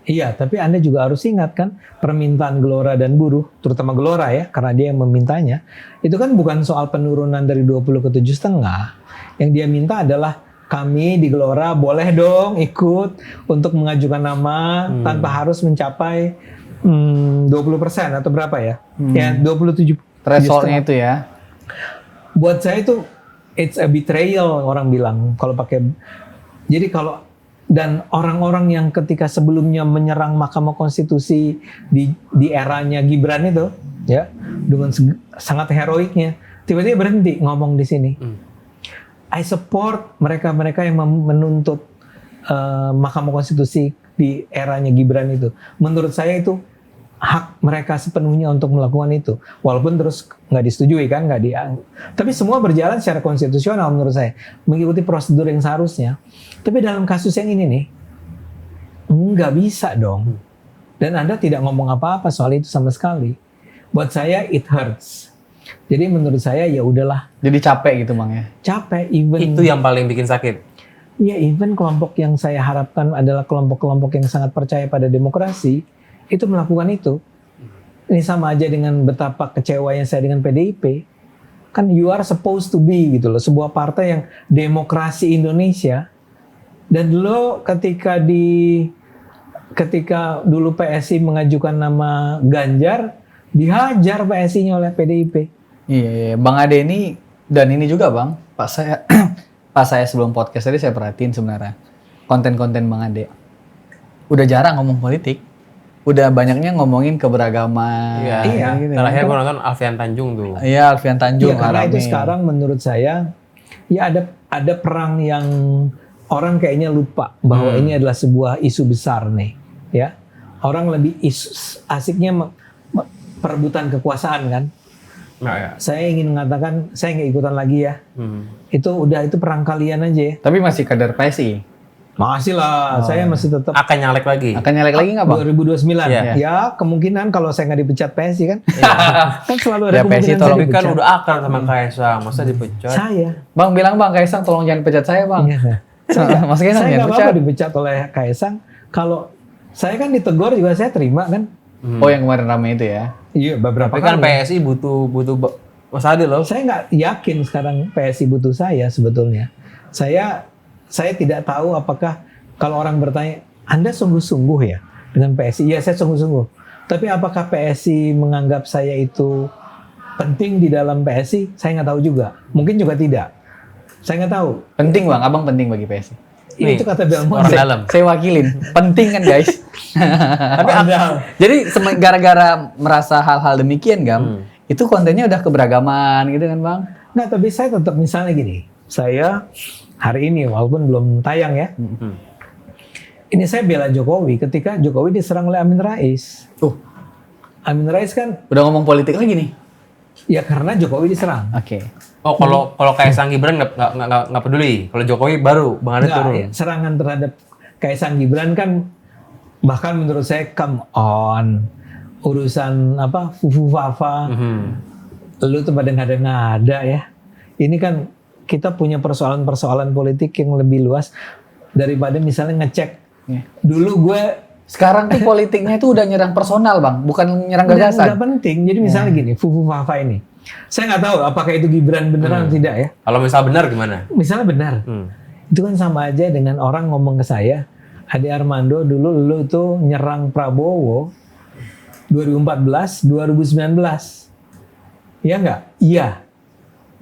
A: Iya, tapi Anda juga harus ingat kan, permintaan Gelora dan Buruh, terutama Gelora ya, karena dia yang memintanya, itu kan bukan soal penurunan dari 20 ke 7,5. Yang dia minta adalah kami di Gelora boleh dong ikut untuk mengajukan nama tanpa harus mencapai 20% atau berapa ya? Ya 27.
C: Threshold-nya itu ya.
A: Buat saya itu it's a betrayal, orang bilang kalau pakai. Jadi kalau dan orang-orang yang ketika sebelumnya menyerang Mahkamah Konstitusi di eranya Gibran itu, ya dengan sangat heroiknya, tiba-tiba berhenti ngomong di sini. I support mereka-mereka yang menuntut Mahkamah Konstitusi di eranya Gibran itu. Menurut saya itu hak mereka sepenuhnya untuk melakukan itu, walaupun terus nggak disetujui kan, nggak dianggap. Tapi semua berjalan secara konstitusional menurut saya, mengikuti prosedur yang seharusnya. Tapi dalam kasus yang ini nih, nggak bisa dong. Dan Anda tidak ngomong apa-apa soal itu sama sekali. Buat saya it hurts. Jadi menurut saya ya udahlah.
C: Jadi capek gitu Bang ya?
A: Capek, even
B: Itu yang paling bikin sakit.
A: ya even kelompok yang saya harapkan adalah kelompok-kelompok yang sangat percaya pada demokrasi, itu melakukan itu. Ini sama aja dengan betapa kecewanya saya dengan PDIP. Kan you are supposed to be gitu loh, sebuah partai yang demokrasi Indonesia. Dan lo ketika dulu PSI mengajukan nama Ganjar, dihajar PSI-nya oleh PDIP.
C: Iya. Bang Ade ini, dan ini juga Bang, pas saya sebelum podcast tadi saya perhatiin sebenarnya konten-konten Bang Ade. Udah jarang ngomong politik. Udah banyaknya ngomongin keberagaman.
B: Iya.
C: Gitu.
B: Terakhir gue nonton Alfian Tanjung tuh.
C: Iya, Alfian Tanjung.
A: Ya, karena
C: rame.
A: itu sekarang menurut saya ya ada perang yang orang kayaknya lupa bahwa ini adalah sebuah isu besar nih, ya. Orang lebih asiknya perebutan kekuasaan kan.
B: Nah, ya.
A: Saya ingin mengatakan saya nggak ikutan lagi ya. Itu perang kalian aja ya.
C: Tapi masih kader PSI.
A: Masih lah, saya masih tetap
B: Akan nyalek lagi.
C: Akan nyalek lagi nggak Bang?
A: 2029.
B: Iya.
A: Ya kemungkinan kalau saya nggak dipecat PSI kan. Kan selalu
C: Ya,
A: ada kemungkinan
C: PSI
A: saya
C: tolong
B: Tapi kan
A: dipecat.
B: udah akrab sama Kaisang, masa dipecat?
A: Saya.
C: Bang bilang Bang Kaisang tolong jangan pecat saya Bang.
A: Iya.
C: Mas Kaisang
A: Saya
C: jangan
A: nggak
C: pecat.
A: apa-apa dipecat oleh Kaisang. Kalau saya kan ditegur juga saya terima kan.
C: Oh yang kemarin rame itu ya?
A: Iya beberapa
B: Tapi kan
A: kali.
B: PSI butuh Mas Ade loh.
A: Saya nggak yakin sekarang PSI butuh saya sebetulnya. Saya tidak tahu apakah kalau orang bertanya, Anda sungguh-sungguh ya dengan PSI? Iya saya sungguh-sungguh. Tapi apakah PSI menganggap saya itu penting di dalam PSI? Saya nggak tahu juga. Mungkin juga tidak. Saya nggak tahu.
C: Penting Bang, Abang penting bagi PSI.
B: Nih,
A: Itu kata Belmont.
B: orang dalam.
C: Saya wakilin. Penting kan guys?
B: Tapi
C: Jadi gara-gara merasa hal-hal demikian Gam, itu kontennya udah keberagaman gitu kan Bang?
A: Nah tapi saya tetap misalnya gini. Saya hari ini walaupun belum tayang ya. Ini saya bela Jokowi ketika Jokowi diserang oleh Amin Rais. Amin Rais kan
C: Udah ngomong politik lagi nih?
A: ya karena Jokowi diserang.
C: Oke.
B: Oh kalau Kaisang Gibran nggak peduli. Kalau Jokowi baru Bang Ade
A: Nggak,
B: turun.
A: ya, serangan terhadap Kaisang Gibran kan bahkan menurut saya come on. Urusan fufu fafa. Lu tuh pada ngada-ngada ya. Ini kan kita punya persoalan-persoalan politik yang lebih luas daripada misalnya ngecek. Dulu gue
C: Sekarang tuh politiknya itu udah nyerang personal bang, bukan nyerang gagasan.
A: udah penting. Jadi misalnya gini, Fufu Fafa ini, saya nggak tahu apakah itu Gibran beneran atau tidak ya.
B: Kalau misal benar gimana?
A: Misalnya benar, itu kan sama aja dengan orang ngomong ke saya, Ade Armando dulu lu tuh nyerang Prabowo 2014, 2019. Iya nggak? Iya.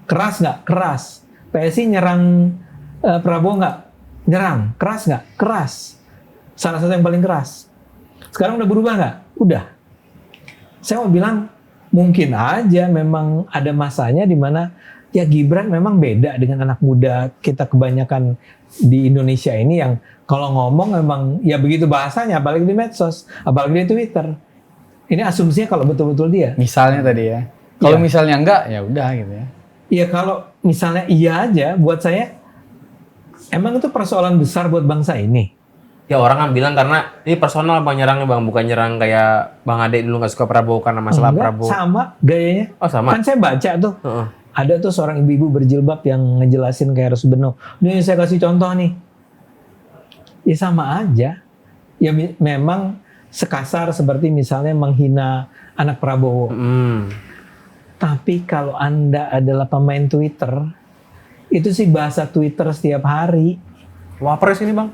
A: Keras nggak? Keras. PSI nyerang Prabowo nggak? Nyerang. Keras nggak? Keras. Salah satu yang paling keras. Sekarang udah berubah nggak? Udah. Saya mau bilang mungkin aja memang ada masanya di mana ya Gibran memang beda dengan anak muda kita kebanyakan di Indonesia ini yang kalau ngomong memang ya begitu bahasanya, apalagi di medsos, apalagi di Twitter. Ini asumsinya kalau betul-betul dia.
C: Misalnya tadi ya. Kalau
A: Iya.
C: misalnya enggak, ya udah gitu ya.
A: Iya kalau misalnya iya aja, buat saya emang itu persoalan besar buat bangsa ini.
B: Ya orang kan bilang karena ini personal bang nyerangnya bang, bukan nyerang kayak Bang Ade dulu nggak suka Prabowo karena masalah
A: Enggak,
B: Prabowo.
A: sama gayanya.
B: Oh sama.
A: Kan saya baca tuh,
B: Heeh.
A: ada tuh seorang ibu-ibu berjilbab yang ngejelasin kayak Eros Beno. Nih saya kasih contoh nih. Ya sama aja. Ya memang sekasar seperti misalnya menghina anak Prabowo. Tapi kalau Anda adalah pemain Twitter, itu sih bahasa Twitter setiap hari.
B: Wapres ini bang.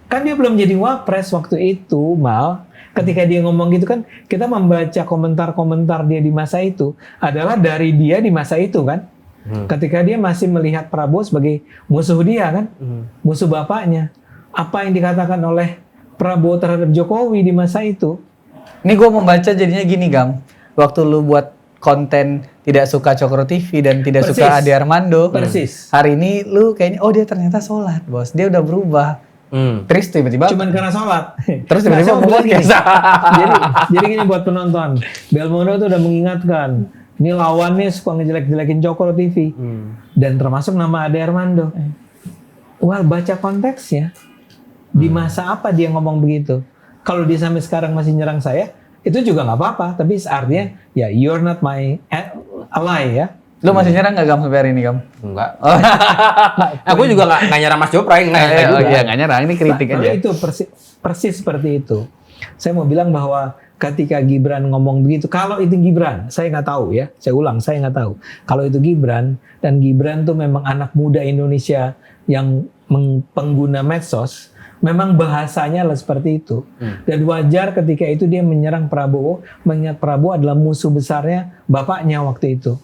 A: Kan dia belum jadi wapres waktu itu, Mal. Ketika dia ngomong gitu kan, kita membaca komentar-komentar dia di masa itu adalah dari dia di masa itu kan. Ketika dia masih melihat Prabowo sebagai musuh dia kan, musuh bapaknya. Apa yang dikatakan oleh Prabowo terhadap Jokowi di masa itu?
C: Ini gue membaca jadinya gini Gam. Waktu lu buat konten tidak suka Cokro TV dan tidak
A: Persis.
C: suka Ade Armando.
A: Persis.
C: Hari ini lu kayaknya, oh dia ternyata sholat bos. Dia udah berubah. Terus tiba-tiba.
A: Cuman karena sholat.
C: Terus tiba-tiba
A: Nah, saya mau
C: mau
A: bilang gini.
C: podcast.
A: jadi gini buat penonton. Belmondo tuh udah mengingatkan. Ini lawannya suka ngejelek-jelekin Cokro TV. Dan termasuk nama Ade Armando. Wah, baca konteksnya. Di masa apa dia ngomong begitu? Kalau dia sampai sekarang masih nyerang saya, itu juga nggak apa-apa. Tapi artinya, ya you're not my ally ya.
C: Lu masih nyerang nggak Gam sampai hari ini Gam?
B: Enggak. Aku juga nggak nyerang Mas Jopra, nggak
C: Oh
B: juga.
C: iya nggak nyerang, ini kritik
A: Nah,
C: aja.
A: itu persis seperti itu. Saya mau bilang bahwa ketika Gibran ngomong begitu, kalau itu Gibran, saya nggak tahu ya. Saya ulang, saya nggak tahu. Kalau itu Gibran, dan Gibran tuh memang anak muda Indonesia yang pengguna medsos, memang bahasanya lah seperti itu. Dan wajar ketika itu dia menyerang Prabowo, mengingat Prabowo adalah musuh besarnya bapaknya waktu itu.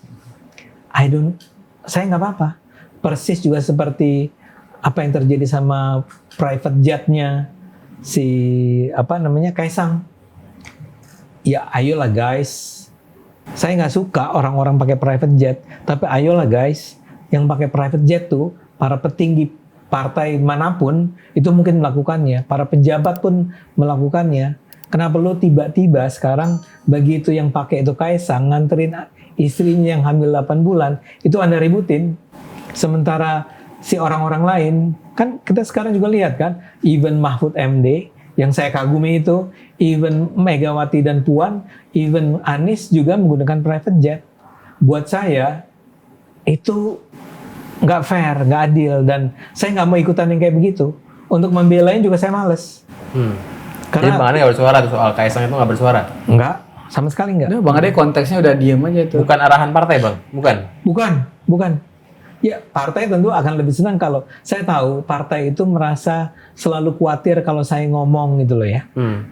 A: Saya nggak apa-apa. Persis juga seperti apa yang terjadi sama private jet-nya si Kaisang. Ya ayolah guys. Saya nggak suka orang-orang pakai private jet, tapi ayolah guys, yang pakai private jet tuh para petinggi partai manapun itu mungkin melakukannya, para pejabat pun melakukannya. Kenapa lu tiba-tiba sekarang begitu yang pakai itu Kaisang nganterin istrinya yang hamil 8 bulan, itu Anda ributin. Sementara si orang-orang lain, kan kita sekarang juga lihat kan, even Mahfud MD yang saya kagumi itu, even Megawati dan Puan, even Anies juga menggunakan private jet. Buat saya itu nggak fair, nggak adil, dan saya nggak mau ikutan yang kayak begitu. Untuk membelain juga saya males.
B: Jadi Bang Ade nggak bersuara tuh soal Kaisang itu nggak bersuara?
A: Enggak, sama sekali enggak.
C: Udah, Bang Ade konteksnya udah diem aja itu.
B: Bukan arahan partai bang? Bukan?
A: Bukan. Ya, partai tentu akan lebih senang kalau saya tahu partai itu merasa selalu khawatir kalau saya ngomong gitu loh ya.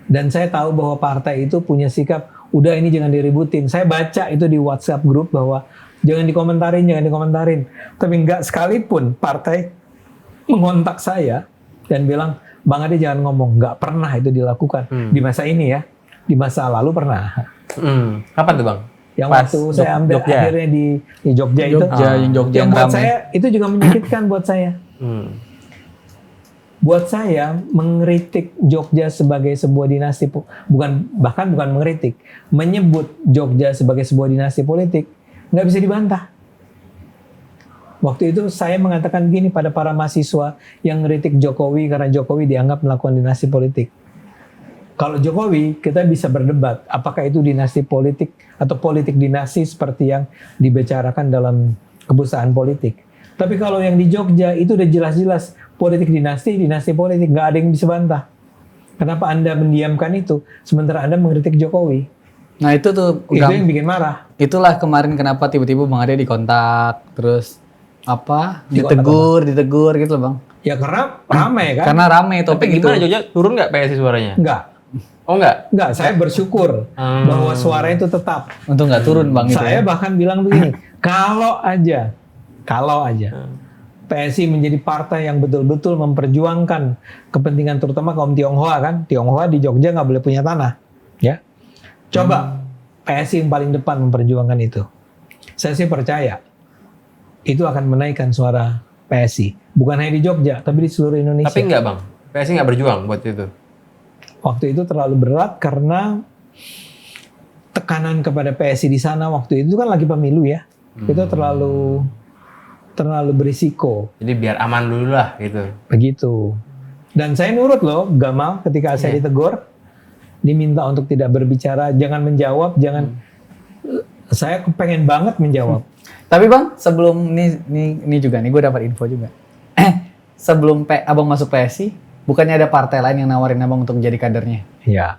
A: Dan saya tahu bahwa partai itu punya sikap, udah ini jangan diributin. Saya baca itu di WhatsApp grup bahwa jangan dikomentarin. Tapi enggak sekalipun partai mengontak saya dan bilang, Bang Ade jangan ngomong. Enggak pernah itu dilakukan. Di masa ini ya. Di masa lalu pernah.
B: Kapan tuh bang?
A: Yang
B: Pas
A: waktu saya ambil
B: Jogja.
A: akhirnya di Jogja itu.
C: yang Jogja
A: Yang
C: yang
A: buat
C: ramai.
A: saya itu juga menyakitkan buat saya. Buat saya mengkritik Jogja sebagai sebuah dinasti, bahkan bukan mengkritik, menyebut Jogja sebagai sebuah dinasti politik nggak bisa dibantah. Waktu itu saya mengatakan gini pada para mahasiswa yang ngeritik Jokowi karena Jokowi dianggap melakukan dinasti politik. Kalau Jokowi, kita bisa berdebat apakah itu dinasti politik atau politik dinasti seperti yang dibicarakan dalam kebutaan politik. Tapi kalau yang di Jogja itu udah jelas-jelas politik dinasti politik, nggak ada yang bisa bantah. Kenapa Anda mendiamkan itu sementara Anda mengkritik Jokowi?
C: Nah itu tuh
A: Itu yang bikin marah.
C: itulah kemarin kenapa tiba-tiba Bang Ade dikontak, terus apa
A: Dikontak
C: ditegur gitu loh Bang.
A: Ya karena ramai kan?
C: Karena rame
B: Tapi
C: topik itu.
B: gimana Jogja turun nggak PSI suaranya?
A: Enggak.
B: Oh nggak?
A: Enggak, saya bersyukur bahwa suara itu tetap.
C: Untuk nggak turun Bang itu.
A: Saya
C: Ya.
A: bahkan bilang begini, kalau aja PSI menjadi partai yang betul-betul memperjuangkan kepentingan terutama kaum Tionghoa kan, Tionghoa di Jogja nggak boleh punya tanah, ya. Coba PSI yang paling depan memperjuangkan itu. Saya sih percaya itu akan menaikkan suara PSI, bukan hanya di Jogja, tapi di seluruh Indonesia.
B: Tapi enggak Bang, PSI nggak berjuang buat itu.
A: Waktu itu terlalu berat karena tekanan kepada PSI di sana waktu itu kan lagi pemilu ya. Itu terlalu berisiko.
B: Jadi biar aman dulu lah gitu.
A: Begitu. Dan saya nurut loh, Gamal ketika saya ditegur, diminta untuk tidak berbicara, jangan menjawab, jangan. Saya pengen banget menjawab.
C: Tapi Bang, sebelum ini juga nih gue dapat info juga. Sebelum Abang masuk PSI, bukannya ada partai lain yang nawarin Abang untuk jadi kadernya?
A: Iya.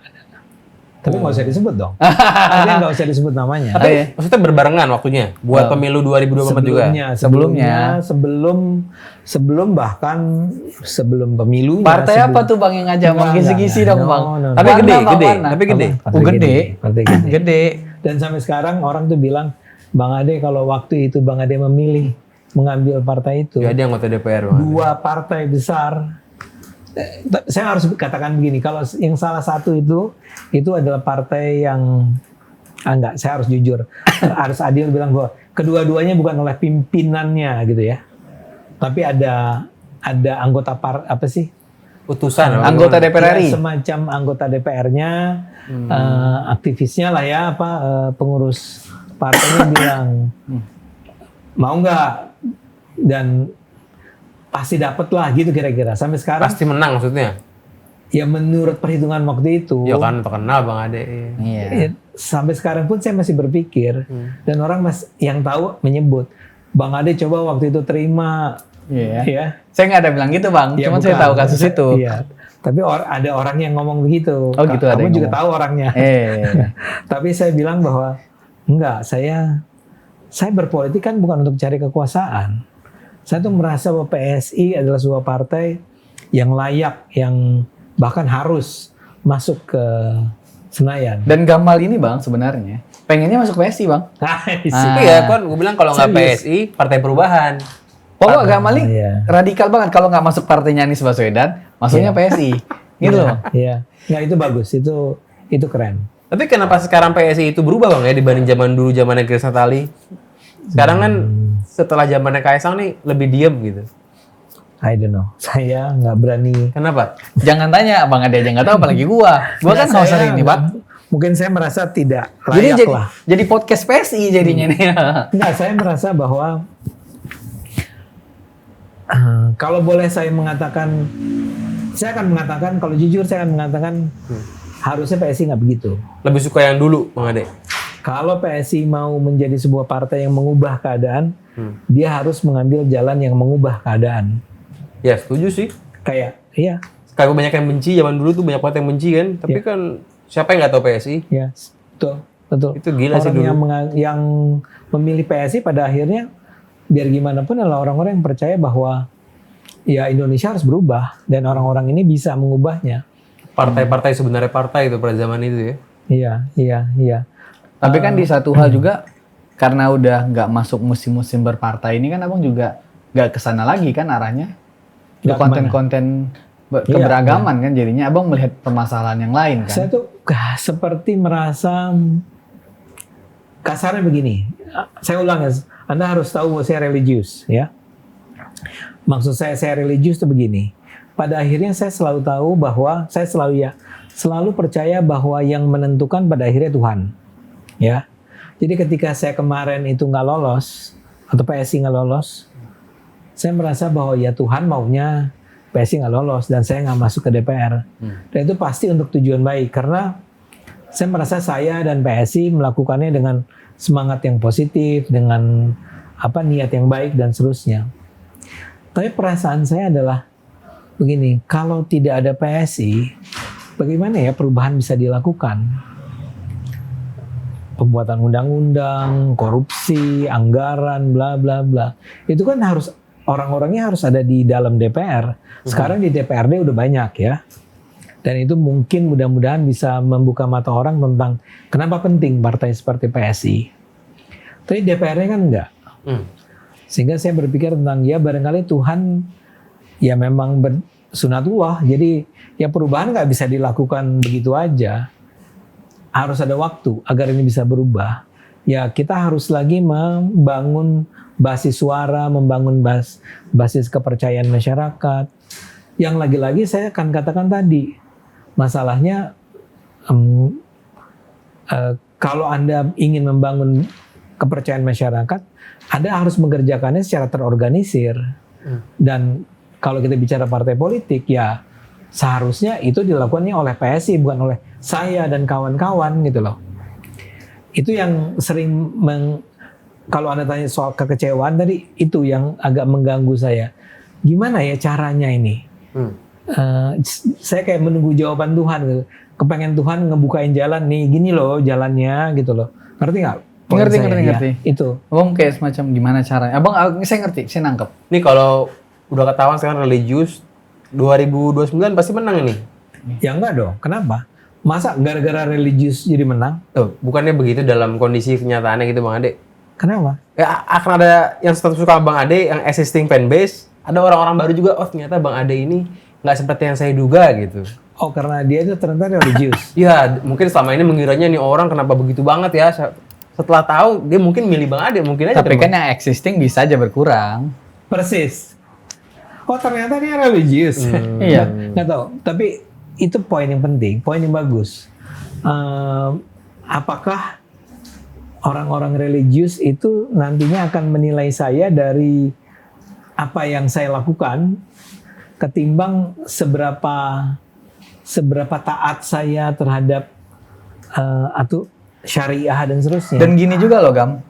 A: Tapi nggak usah disebut dong. Artinya nggak usah disebut namanya.
B: Tapi maksudnya berbarengan waktunya buat pemilu 2024 juga.
A: Sebelum bahkan sebelum pemilunya.
C: Partai apa tuh Bang yang ngajak Bang? Kisi-kisi dong Bang.
B: Tapi
C: Warna,
B: gede,
C: Bang,
B: gede.
C: warna.
B: Tapi gede.
A: Partai gede.
C: Gede.
A: Dan sampai sekarang orang tuh bilang, Bang Ade kalau waktu itu Bang Ade memilih mengambil partai itu,
B: Jadi anggota DPR Bang.
A: dua partai besar. Saya harus katakan begini, kalau yang salah satu itu adalah partai yang enggak, saya harus jujur, harus adil bilang bahwa kedua-duanya bukan oleh pimpinannya gitu ya, tapi ada anggota apa sih?
B: Utusan.
C: Anggota DPR RI.
A: Ya, semacam anggota DPR-nya, aktivisnya lah ya, pengurus partainya bilang mau nggak, dan pasti dapat lah gitu kira-kira. Sampai sekarang
B: Pasti menang maksudnya.
A: ya menurut perhitungan waktu itu.
B: Ya kan terkenal Bang Ade.
C: Iya.
A: Ya, sampai sekarang pun saya masih berpikir dan orang yang tahu menyebut Bang Ade coba waktu itu terima.
C: Iya.
A: Ya.
C: Saya nggak ada bilang gitu Bang,
A: Ya,
C: cuman
A: bukan.
C: saya tahu kasus itu.
A: Iya. Tapi ada orang yang ngomong begitu.
C: Oh, gitu, ada
A: Kamu
C: yang
A: juga
C: ngomong.
A: tahu orangnya. Tapi saya bilang bahwa enggak, saya berpolitik kan bukan untuk cari kekuasaan. Saya tuh merasa bahwa PSI adalah sebuah partai yang layak, yang bahkan harus masuk ke Senayan.
C: Dan Gamal ini Bang sebenarnya pengennya masuk PSI Bang.
B: Tapi ya kan gue bilang kalau nggak
A: Serius.
B: PSI, Partai Perubahan.
C: Pokok Gamal ini
A: Iya.
C: radikal banget kalau nggak masuk partainya Anies Baswedan, masuknya PSI. Gitu loh.
A: Iya. Nggak, itu bagus, itu keren.
B: Tapi kenapa sekarang PSI itu berubah Bang ya dibanding zaman dulu zamannya Grace Natali? Sekarang kan setelah zamannya Kaisang nih lebih diem gitu.
A: I don't know. Saya nggak berani.
B: Kenapa?
C: Jangan tanya, Bang Ade aja nggak tahu apalagi gua. Gua kan
A: Nggak,
C: host hari
A: saya
C: ini, Bang.
A: Mungkin saya merasa tidak
C: Jadi
A: layak lah.
C: jadi podcast PSI jadinya nih.
A: Enggak, saya merasa bahwa kalau boleh saya mengatakan, saya akan mengatakan, kalau jujur saya akan mengatakan harusnya PSI nggak begitu.
B: Lebih suka yang dulu Bang Ade?
A: Kalau PSI mau menjadi sebuah partai yang mengubah keadaan, dia harus mengambil jalan yang mengubah keadaan.
B: Ya setuju sih.
A: Kayak, iya,
B: Kayak banyak yang benci zaman dulu tuh banyak banget yang benci kan. Tapi kan siapa yang nggak tahu PSI?
A: ya, betul.
B: Itu gila sih
A: Orang
B: dulu.
A: yang memilih PSI pada akhirnya, biar gimana pun adalah orang-orang yang percaya bahwa ya Indonesia harus berubah dan orang-orang ini bisa mengubahnya.
B: Partai-partai sebenarnya partai itu pada zaman itu ya.
A: Iya.
C: Tapi kan di satu hal juga karena udah nggak masuk musim-musim berpartai ini kan Abang juga nggak kesana lagi kan arahnya. Ke
A: Nggak
C: konten-konten keberagaman kan jadinya Abang melihat permasalahan yang lain kan.
A: Saya tuh seperti merasa kasarnya begini. Saya ulang ya, Anda harus tahu bahwa saya religius ya. Maksud saya religius itu begini. Pada akhirnya saya selalu tahu bahwa saya selalu percaya bahwa yang menentukan pada akhirnya Tuhan. Ya. Jadi ketika saya kemarin itu nggak lolos atau PSI nggak lolos, saya merasa bahwa ya Tuhan maunya PSI nggak lolos dan saya nggak masuk ke DPR. Dan itu pasti untuk tujuan baik karena saya merasa saya dan PSI melakukannya dengan semangat yang positif, dengan niat yang baik dan seterusnya. Tapi perasaan saya adalah begini, kalau tidak ada PSI, bagaimana ya perubahan bisa dilakukan? Pembuatan undang-undang, korupsi, anggaran, bla bla bla. Itu kan harus orang-orangnya harus ada di dalam DPR. Sekarang di DPRD udah banyak ya. Dan itu mungkin mudah-mudahan bisa membuka mata orang tentang kenapa penting partai seperti PSI. Tapi DPR-nya kan enggak. Sehingga saya berpikir tentang ya barangkali Tuhan ya memang sunatullah. Jadi ya perubahan nggak bisa dilakukan begitu aja. Harus ada waktu agar ini bisa berubah. Ya kita harus lagi membangun basis suara, membangun basis kepercayaan masyarakat. Yang lagi-lagi saya akan katakan tadi, masalahnya kalau Anda ingin membangun kepercayaan masyarakat, Anda harus mengerjakannya secara terorganisir. Dan kalau kita bicara partai politik, ya seharusnya itu dilakukannya oleh PSI, bukan oleh saya dan kawan-kawan gitu loh. Itu yang sering kalau Anda tanya soal kekecewaan tadi, itu yang agak mengganggu saya. Gimana ya caranya ini? Saya kayak menunggu jawaban Tuhan gitu. Kepengen Tuhan ngebukain jalan nih, gini loh jalannya gitu loh. Ngerti nggak?
C: Ngerti.
A: Itu.
C: Abang kayak semacam gimana caranya? Abang, saya ngerti, saya nangkep.
B: Nih kalau udah ketahuan sekarang religius, 2029 pasti menang ini.
A: Ya enggak dong. Kenapa? Masa gara-gara religius jadi menang?
B: Tuh, bukannya begitu dalam kondisi kenyataannya gitu Bang Ade?
A: Kenapa?
B: Ya akan ada yang suka Bang Ade, yang existing fanbase. Ada orang-orang baru juga, oh ternyata Bang Ade ini nggak seperti yang saya duga gitu.
A: Oh karena dia itu ternyata religius.
B: Ya mungkin selama ini mengiranya nih orang kenapa begitu banget ya. Setelah tahu dia mungkin milih Bang Ade, mungkin aja.
C: Tapi kan yang existing bisa aja berkurang.
A: Persis. Oh ternyata dia religius.
C: Iya.
A: Nggak tahu. Tapi itu poin yang penting, poin yang bagus. Apakah orang-orang religius itu nantinya akan menilai saya dari apa yang saya lakukan, ketimbang seberapa taat saya terhadap atau syariah dan seterusnya.
C: Dan gini juga loh Gam,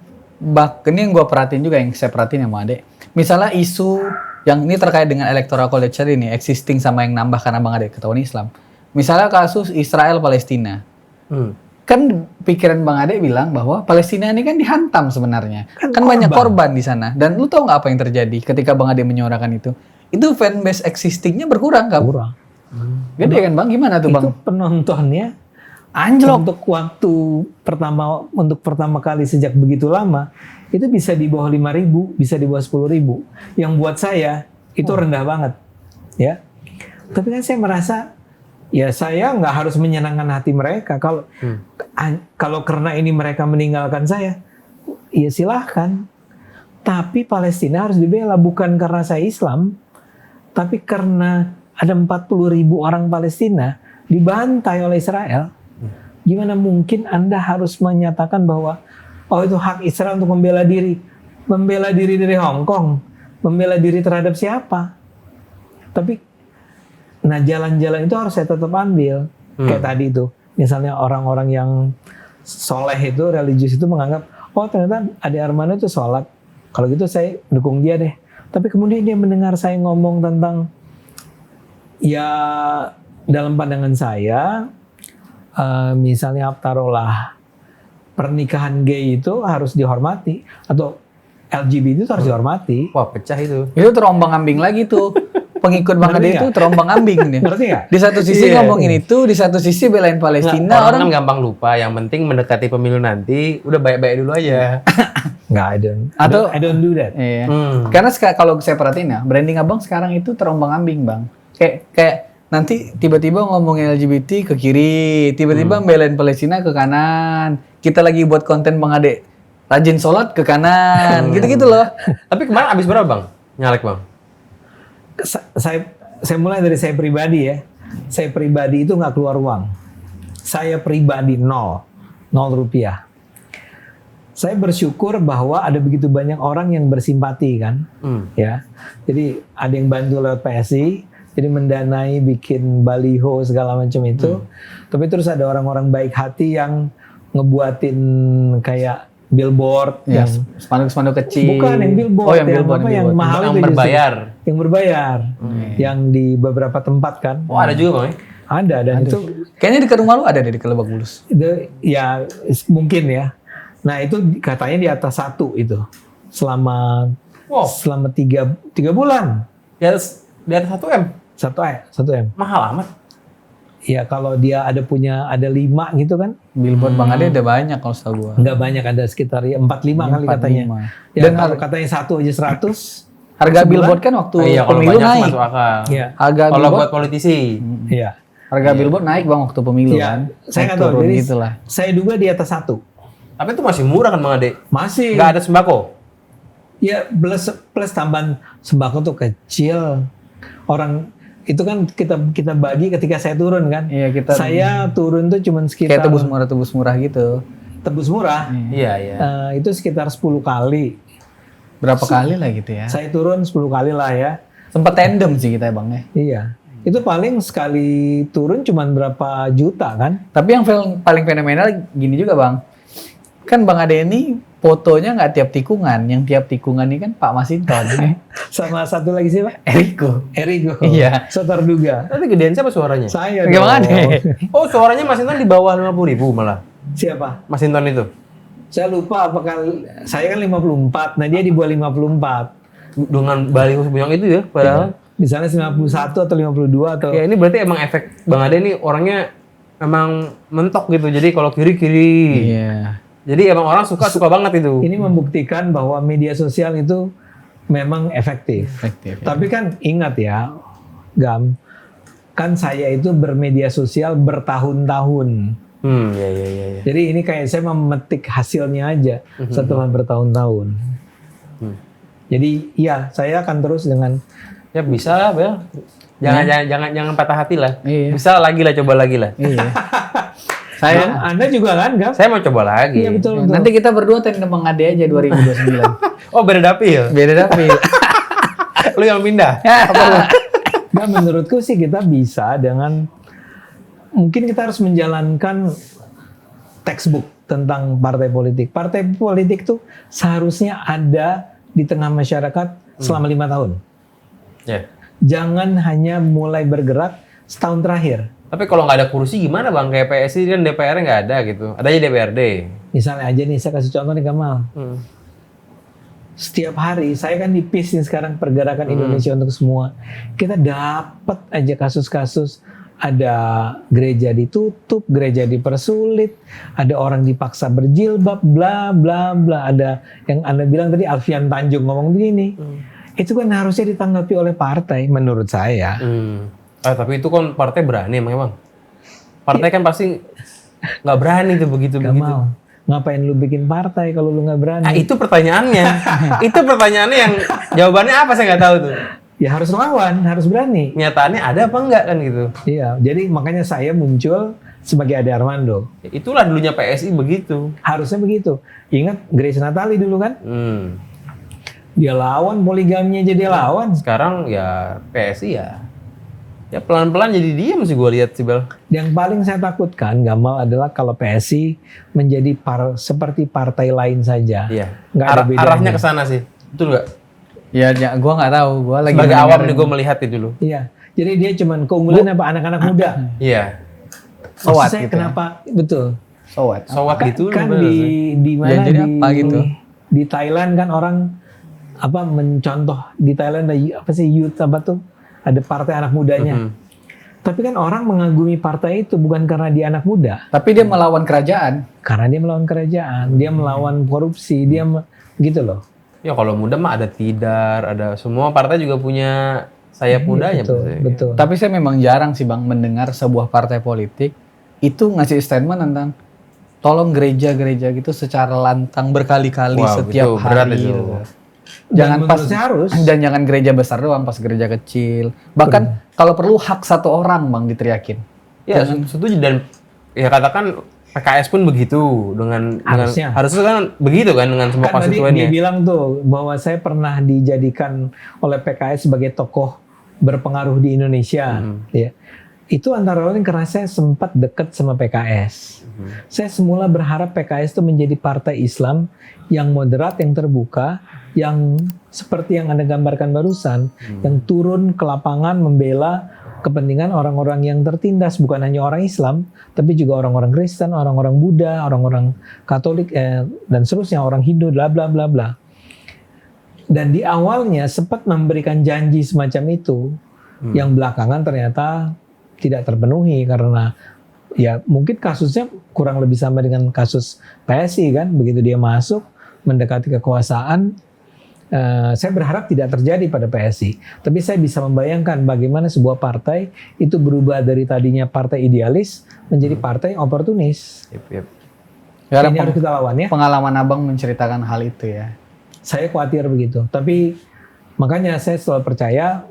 C: ini yang gue perhatiin juga, yang saya perhatiin ya Bang Ade. Misalnya isu yang ini terkait dengan electoral college tadi nih, existing sama yang nambah karena Bang Ade ketahuan Islam. Misalnya kasus Israel-Palestina. Kan pikiran Bang Ade bilang bahwa Palestina ini kan dihantam sebenarnya. Kan banyak korban di sana. Dan lu tahu nggak apa yang terjadi ketika Bang Ade menyuarakan itu? Itu fanbase existingnya berkurang kan?
A: Kurang.
C: Gede kan Bang? Gimana tuh Bang?
A: Itu penontonnya
C: Anjlok.
A: Untuk pertama kali sejak begitu lama, itu bisa di bawah 5.000, bisa di bawah 10.000. Yang buat saya itu rendah banget, ya. Tapi kan saya merasa, ya saya nggak harus menyenangkan hati mereka. Kalau karena ini mereka meninggalkan saya, ya silahkan. Tapi Palestina harus dibela bukan karena saya Islam, tapi karena ada 40.000 orang Palestina dibantai oleh Israel. Gimana mungkin Anda harus menyatakan bahwa oh itu hak Israel untuk membela diri dari Hong Kong, membela diri terhadap siapa? Tapi nah jalan-jalan itu harus saya tetap ambil. Kayak tadi itu, misalnya orang-orang yang soleh itu, religius itu menganggap oh ternyata Ade Armando itu sholat, kalau gitu saya dukung dia deh. Tapi kemudian dia mendengar saya ngomong tentang ya dalam pandangan saya misalnya taruhlah pernikahan gay itu harus dihormati atau LGBT itu harus dihormati.
B: Wah pecah itu.
C: Itu terombang-ambing lagi tuh. Pengikut Bang Ade itu terombang-ambing nih.
A: Ngerti nggak?
C: Di satu sisi ngomongin itu, di satu sisi belain Palestina.
B: Orang kan gampang lupa. Yang penting mendekati pemilu nanti, udah baik-baik dulu aja.
A: Nggak, I don't do that.
C: Iya. Karena kalau saya perhatiin ya, branding Abang sekarang itu terombang-ambing Bang. Kayak nanti tiba-tiba ngomongin LGBT ke kiri, tiba-tiba belain Palestina ke kanan. Kita lagi buat konten Bang Ade, rajin sholat ke kanan, gitu-gitu loh.
B: Tapi kemarin abis berapa Bang? Nyalek Bang?
A: Saya mulai dari saya pribadi ya. Saya pribadi itu nggak keluar uang. Saya pribadi nol rupiah. Saya bersyukur bahwa ada begitu banyak orang yang bersimpati kan, ya. Jadi ada yang bantu lewat PSI, jadi mendanai, bikin baliho segala macam itu. Tapi terus ada orang-orang baik hati yang ngebuatin kayak billboard yang
C: spanduk-spanduk kecil.
A: bukan yang billboard,
C: Oh, yang billboard,
A: yang
C: billboard.
A: mahal
B: Yang
A: itu justru.
B: berbayar.
A: Yang berbayar, yang di beberapa tempat kan.
B: Oh ada juga bang?
A: Ada dan itu
C: Kayaknya dekat rumah lu ada deh di Lebak Bulus.
A: ya mungkin ya. Nah itu katanya di atas 1 itu selama
B: Wow.
A: selama 3 bulan.
B: Di atas 1 M.
A: 1 M.
B: Mahal amat.
A: Ya kalau dia ada 5 gitu kan.
C: Billboard Bang Ade ada banyak kalau setahu gua.
A: Nggak banyak, ada sekitar ya 45 kali
C: 45.
A: katanya. Ya,
C: Dan
A: kalau katanya 1 aja 100.
C: Harga
A: sebulan.
C: billboard kan waktu
B: Iya kalau
C: pemilu
B: banyak
C: naik.
B: masuk akal.
A: Iya.
C: Harga
B: Kalau
C: billboard,
B: buat politisi.
A: Iya.
C: harga billboard naik Bang waktu pemilu
A: Iya.
C: kan.
A: Saya nggak
C: Naik
A: tahu.
C: turun
A: Jadi
C: gitu lah.
A: saya duga di atas 1.
B: Tapi itu masih murah kan Bang Ade?
A: Masih.
B: Nggak ada sembako?
A: Ya plus tambahan sembako tuh kecil. Orang itu kan kita bagi ketika saya turun kan.
C: Iya, kita
A: Saya turun tuh cuman sekitar
C: kayak tebus murah gitu.
A: tebus murah.
B: Iya iya.
A: Itu sekitar 10 kali.
C: Berapa kali lah gitu ya.
A: Saya turun 10 kali lah ya.
C: Sempat tandem sih kita Bang ya.
A: Iya. Itu paling sekali turun cuman berapa juta kan?
C: Tapi yang paling fenomenal gini juga Bang. Kan Bang Ade ini fotonya nggak tiap tikungan. Yang tiap tikungan ini kan Pak Masinton.
A: Sama satu lagi sih Pak.
C: Eriko.
A: Erigo.
C: Iya.
A: Sotarduga.
B: Tapi gedean siapa suaranya?
A: Saya
C: Gimana
A: dong.
C: deh?
B: Oh suaranya Mas Inton di bawah 50.000 malah.
A: Siapa?
B: Mas Inton itu.
A: Saya lupa apakah saya kan 54. Nah dia di bawah 54.
B: Dengan baliho sebanyak itu ya padahal.
A: Misalnya 91 atau 52 atau
B: Ya ini berarti emang efek Bang Ade ini orangnya emang mentok gitu. Jadi kalau kiri.
C: Iya.
B: Jadi emang orang suka banget itu.
A: ini membuktikan bahwa media sosial itu memang efektif.
C: Efektif.
A: Tapi kan ingat ya, Gam, kan saya itu bermedia sosial bertahun-tahun.
B: Ya.
A: Jadi ini kayak saya memetik hasilnya aja setelah bertahun-tahun. Jadi iya, saya akan terus dengan
B: Ya bisa lah, Bel. Jangan patah hati lah.
C: Iya.
B: Bisa lagi lah, coba lagi lah.
C: Iya. Saya
A: Anda juga kan, Gam?
B: Saya mau coba lagi.
A: Iya betul.
C: nanti kita berdua tandem Bang Ade aja 2029.
B: Oh, beda dapil.
C: Beda dapil.
B: Lu yang pindah.
A: Nah, menurutku sih kita bisa dengan mungkin kita harus menjalankan textbook tentang partai politik. Partai politik tuh seharusnya ada di tengah masyarakat selama 5 tahun.
B: Ya.
A: Jangan hanya mulai bergerak setahun terakhir.
B: Tapi kalau nggak ada kursi gimana Bang? Kayak PSI kan DPR-nya nggak ada gitu. Adanya DPRD.
A: Misalnya aja nih, saya kasih contoh nih Kamal. Setiap hari, saya kan di PIS nih sekarang pergerakan Indonesia untuk semua. Kita dapat aja kasus-kasus. Ada gereja ditutup, gereja dipersulit, ada orang dipaksa berjilbab, bla bla bla. Ada yang Anda bilang tadi Alfian Tanjung ngomong begini. Itu kan harusnya ditanggapi oleh partai menurut saya.
B: Tapi itu kan partai berani emang. Partai kan pasti nggak berani tuh begitu.
A: Gamal, ngapain lu bikin partai kalau lu nggak berani?
B: Nah, itu pertanyaannya. Itu pertanyaannya yang jawabannya apa saya nggak tahu tuh.
A: Ya harus lawan, harus berani.
B: Nyataannya ada apa enggak kan gitu.
A: Iya, jadi makanya saya muncul sebagai Ade Armando.
B: Itulah dulunya PSI begitu.
A: Harusnya begitu. Ingat Grace Natali dulu kan? Dia lawan poligaminya, jadi lawan.
B: Sekarang ya PSI ya pelan-pelan jadi diam sih gue lihat sih Bel.
A: Yang paling saya takutkan Gamal adalah kalau PSI menjadi seperti partai lain saja.
B: Iya.
A: Nggak ada bedanya.
B: Arahnya ke sana sih. Betul nggak?
C: Ya, gue nggak tahu. Gue lagi
B: Sebagai awam
C: mendengar-
B: nih gue melihat itu dulu.
A: Iya. Jadi dia cuman keunggulan apa anak-anak muda.
B: Iya.
A: Maksud
C: Sowat
A: saya
C: gitu ya.
A: kenapa? Betul.
C: So what?
B: Sowak gitu
A: Kan
B: bener sih.
A: di mana
C: Jadi apa gitu?
A: Di Thailand kan orang mencontoh di Thailand ada apa sih youth apa tuh ada partai anak mudanya. Tapi kan orang mengagumi partai itu bukan karena dia anak muda,
C: Tapi dia melawan kerajaan.
A: karena dia melawan kerajaan, dia melawan korupsi, dia gitu loh.
B: Ya kalau muda mah ada Tidar, ada semua partai juga punya sayap mudanya.
A: Betul,
B: pasti.
A: betul.
C: Tapi saya memang jarang sih Bang mendengar sebuah partai politik itu ngasih statement tentang tolong gereja-gereja gitu secara lantang berkali-kali
B: Wow,
C: setiap
B: itu berat
C: hari.
B: itu.
C: Gitu.
A: Dan
C: Jangan
A: menurut
C: pas
A: saya harus.
C: dan jangan gereja besar doang, pas gereja kecil. Bahkan kalau perlu hak satu orang Bang diteriakin.
B: Ya setuju dan ya katakan PKS pun begitu dengan
A: Harusnya
B: kan begitu kan dengan semua
A: Kan tadi dia
B: konstituennya.
A: bilang tuh bahwa saya pernah dijadikan oleh PKS sebagai tokoh berpengaruh di Indonesia. Ya. itu antara lain karena saya sempat dekat sama PKS. Saya semula berharap PKS itu menjadi partai Islam yang moderat, yang terbuka, yang seperti yang Anda gambarkan barusan, yang turun ke lapangan membela kepentingan orang-orang yang tertindas, bukan hanya orang Islam, tapi juga orang-orang Kristen, orang-orang Buddha, orang-orang Katolik, dan seterusnya, orang Hindu, bla bla bla bla. Dan di awalnya sempat memberikan janji semacam itu, yang belakangan ternyata tidak terpenuhi karena ya mungkin kasusnya kurang lebih sama dengan kasus PSI kan, begitu dia masuk mendekati kekuasaan, saya berharap tidak terjadi pada PSI, tapi saya bisa membayangkan bagaimana sebuah partai itu berubah dari tadinya partai idealis menjadi partai oportunis.
C: Ya,
A: ini harus kita lawan ya.
C: Pengalaman abang menceritakan hal itu ya.
A: Saya khawatir begitu, tapi makanya saya selalu percaya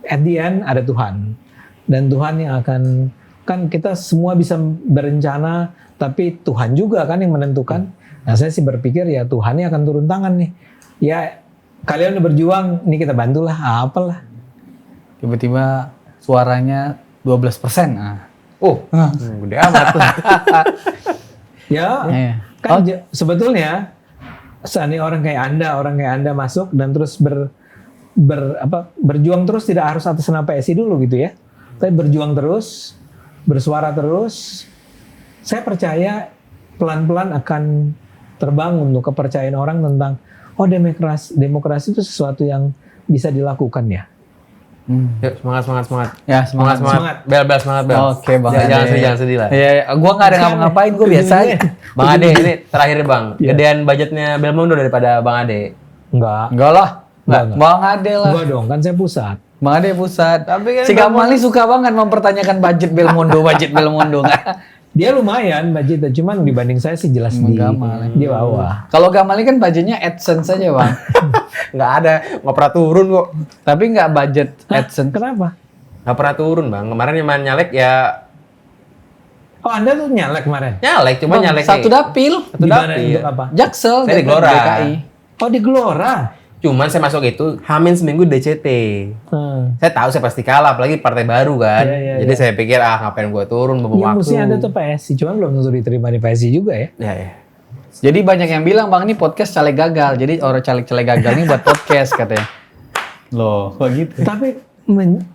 A: at the end ada Tuhan. Dan Tuhan yang akan, kan kita semua bisa berencana, tapi Tuhan juga kan yang menentukan. Nah saya sih berpikir ya Tuhan yang akan turun tangan nih. Ya kalian udah berjuang, ini kita bantulah, apalah.
C: Tiba-tiba suaranya 12%.
B: Gede amat tuh.
A: Ya, kan sebetulnya seandainya orang kayak Anda masuk dan terus berjuang terus, tidak harus atas nama PSI dulu gitu ya. Tapi berjuang terus, bersuara terus, saya percaya pelan-pelan akan terbangun tuh kepercayaan orang tentang demokrasi itu sesuatu yang bisa dilakukan ya.
B: Yuk, semangat.
C: Ya, semangat.
B: Bel, semangat, Bel.
C: Oke, Bang
B: Jangan
C: Ade.
B: sedih lah.
C: Iya, gua nggak ada ngapa-ngapain, gua biasa aja.
B: Bang Ade, ini terakhir Bang. Gedean budgetnya Belmondo daripada Bang Ade.
A: Enggak
C: lah.
A: Enggak.
C: Bang Ade lah.
A: Enggak dong, kan saya pusat.
C: Bang Ade pusat.
B: Tapi kan
C: Si Gamal nih suka banget mempertanyakan budget Belmondo nggak?
A: Dia lumayan budgetnya, cuman dibanding saya sih jelas di
C: Gamal.
A: di bawah.
C: Kalau Gamal ini kan budgetnya AdSense saja, Bang.
B: nggak ada, nggak pernah turun kok.
C: Tapi nggak budget AdSense.
A: Kenapa?
B: Nggak pernah turun Bang. Kemarin yang main nyalek ya
A: Oh, Anda tuh nyalek kemarin?
B: nyalek, cuma
C: Bang,
B: nyalek
C: satu dapil.
A: Di mana
B: dapil.
A: untuk apa?
C: Jaksel.
B: Saya di Gelora.
C: DKI.
A: Oh, di Gelora.
B: Cuman saya masuk itu hamin seminggu DCT. Saya tahu saya pasti kalah, apalagi partai baru kan.
A: Iya,
B: Jadi saya pikir ngapain gue turun beberapa
A: Ya
B: waktu.
A: mesti Anda tuh PSI, cuman belum tentu diterima di PSI juga ya.
B: Ya.
C: Jadi banyak yang bilang, Bang, ini podcast caleg gagal. Jadi orang caleg-caleg gagal ini buat podcast katanya. Loh, kok gitu?
A: Tapi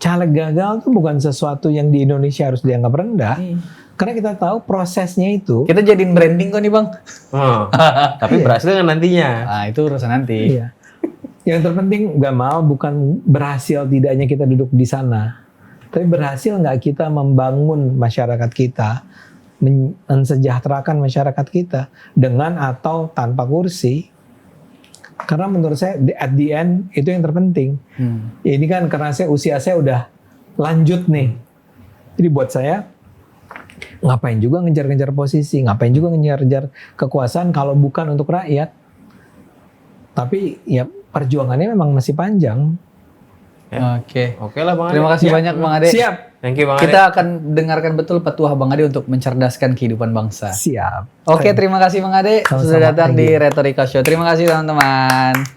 A: caleg gagal tuh bukan sesuatu yang di Indonesia harus dianggap rendah. Karena kita tahu prosesnya itu.
C: Kita jadiin branding kok nih, Bang.
B: Tapi berhasil kan nantinya.
C: Nah, itu urusan nanti.
A: Iya. Yang terpenting Gamal bukan berhasil tidaknya kita duduk di sana, tapi berhasil nggak kita membangun masyarakat kita, mensejahterakan masyarakat kita dengan atau tanpa kursi. Karena menurut saya at the end itu yang terpenting. Ya, ini kan karena usia saya udah lanjut nih. Jadi buat saya ngapain juga ngejar-ngejar posisi, ngapain juga ngejar-ngejar kekuasaan kalau bukan untuk rakyat. Tapi ya perjuangannya memang masih panjang.
B: Ya. Oke lah Bang Ade.
C: Terima kasih banyak Bang Ade.
A: Siap.
B: Thank you Bang Ade.
C: Kita akan dengarkan betul petuah Bang Ade untuk mencerdaskan kehidupan bangsa.
A: Siap.
C: Oke, terima kasih Bang Ade
A: Sama-sama.
C: sudah datang
A: Thank
C: di
A: you.
C: Retorika Show. Terima kasih teman-teman.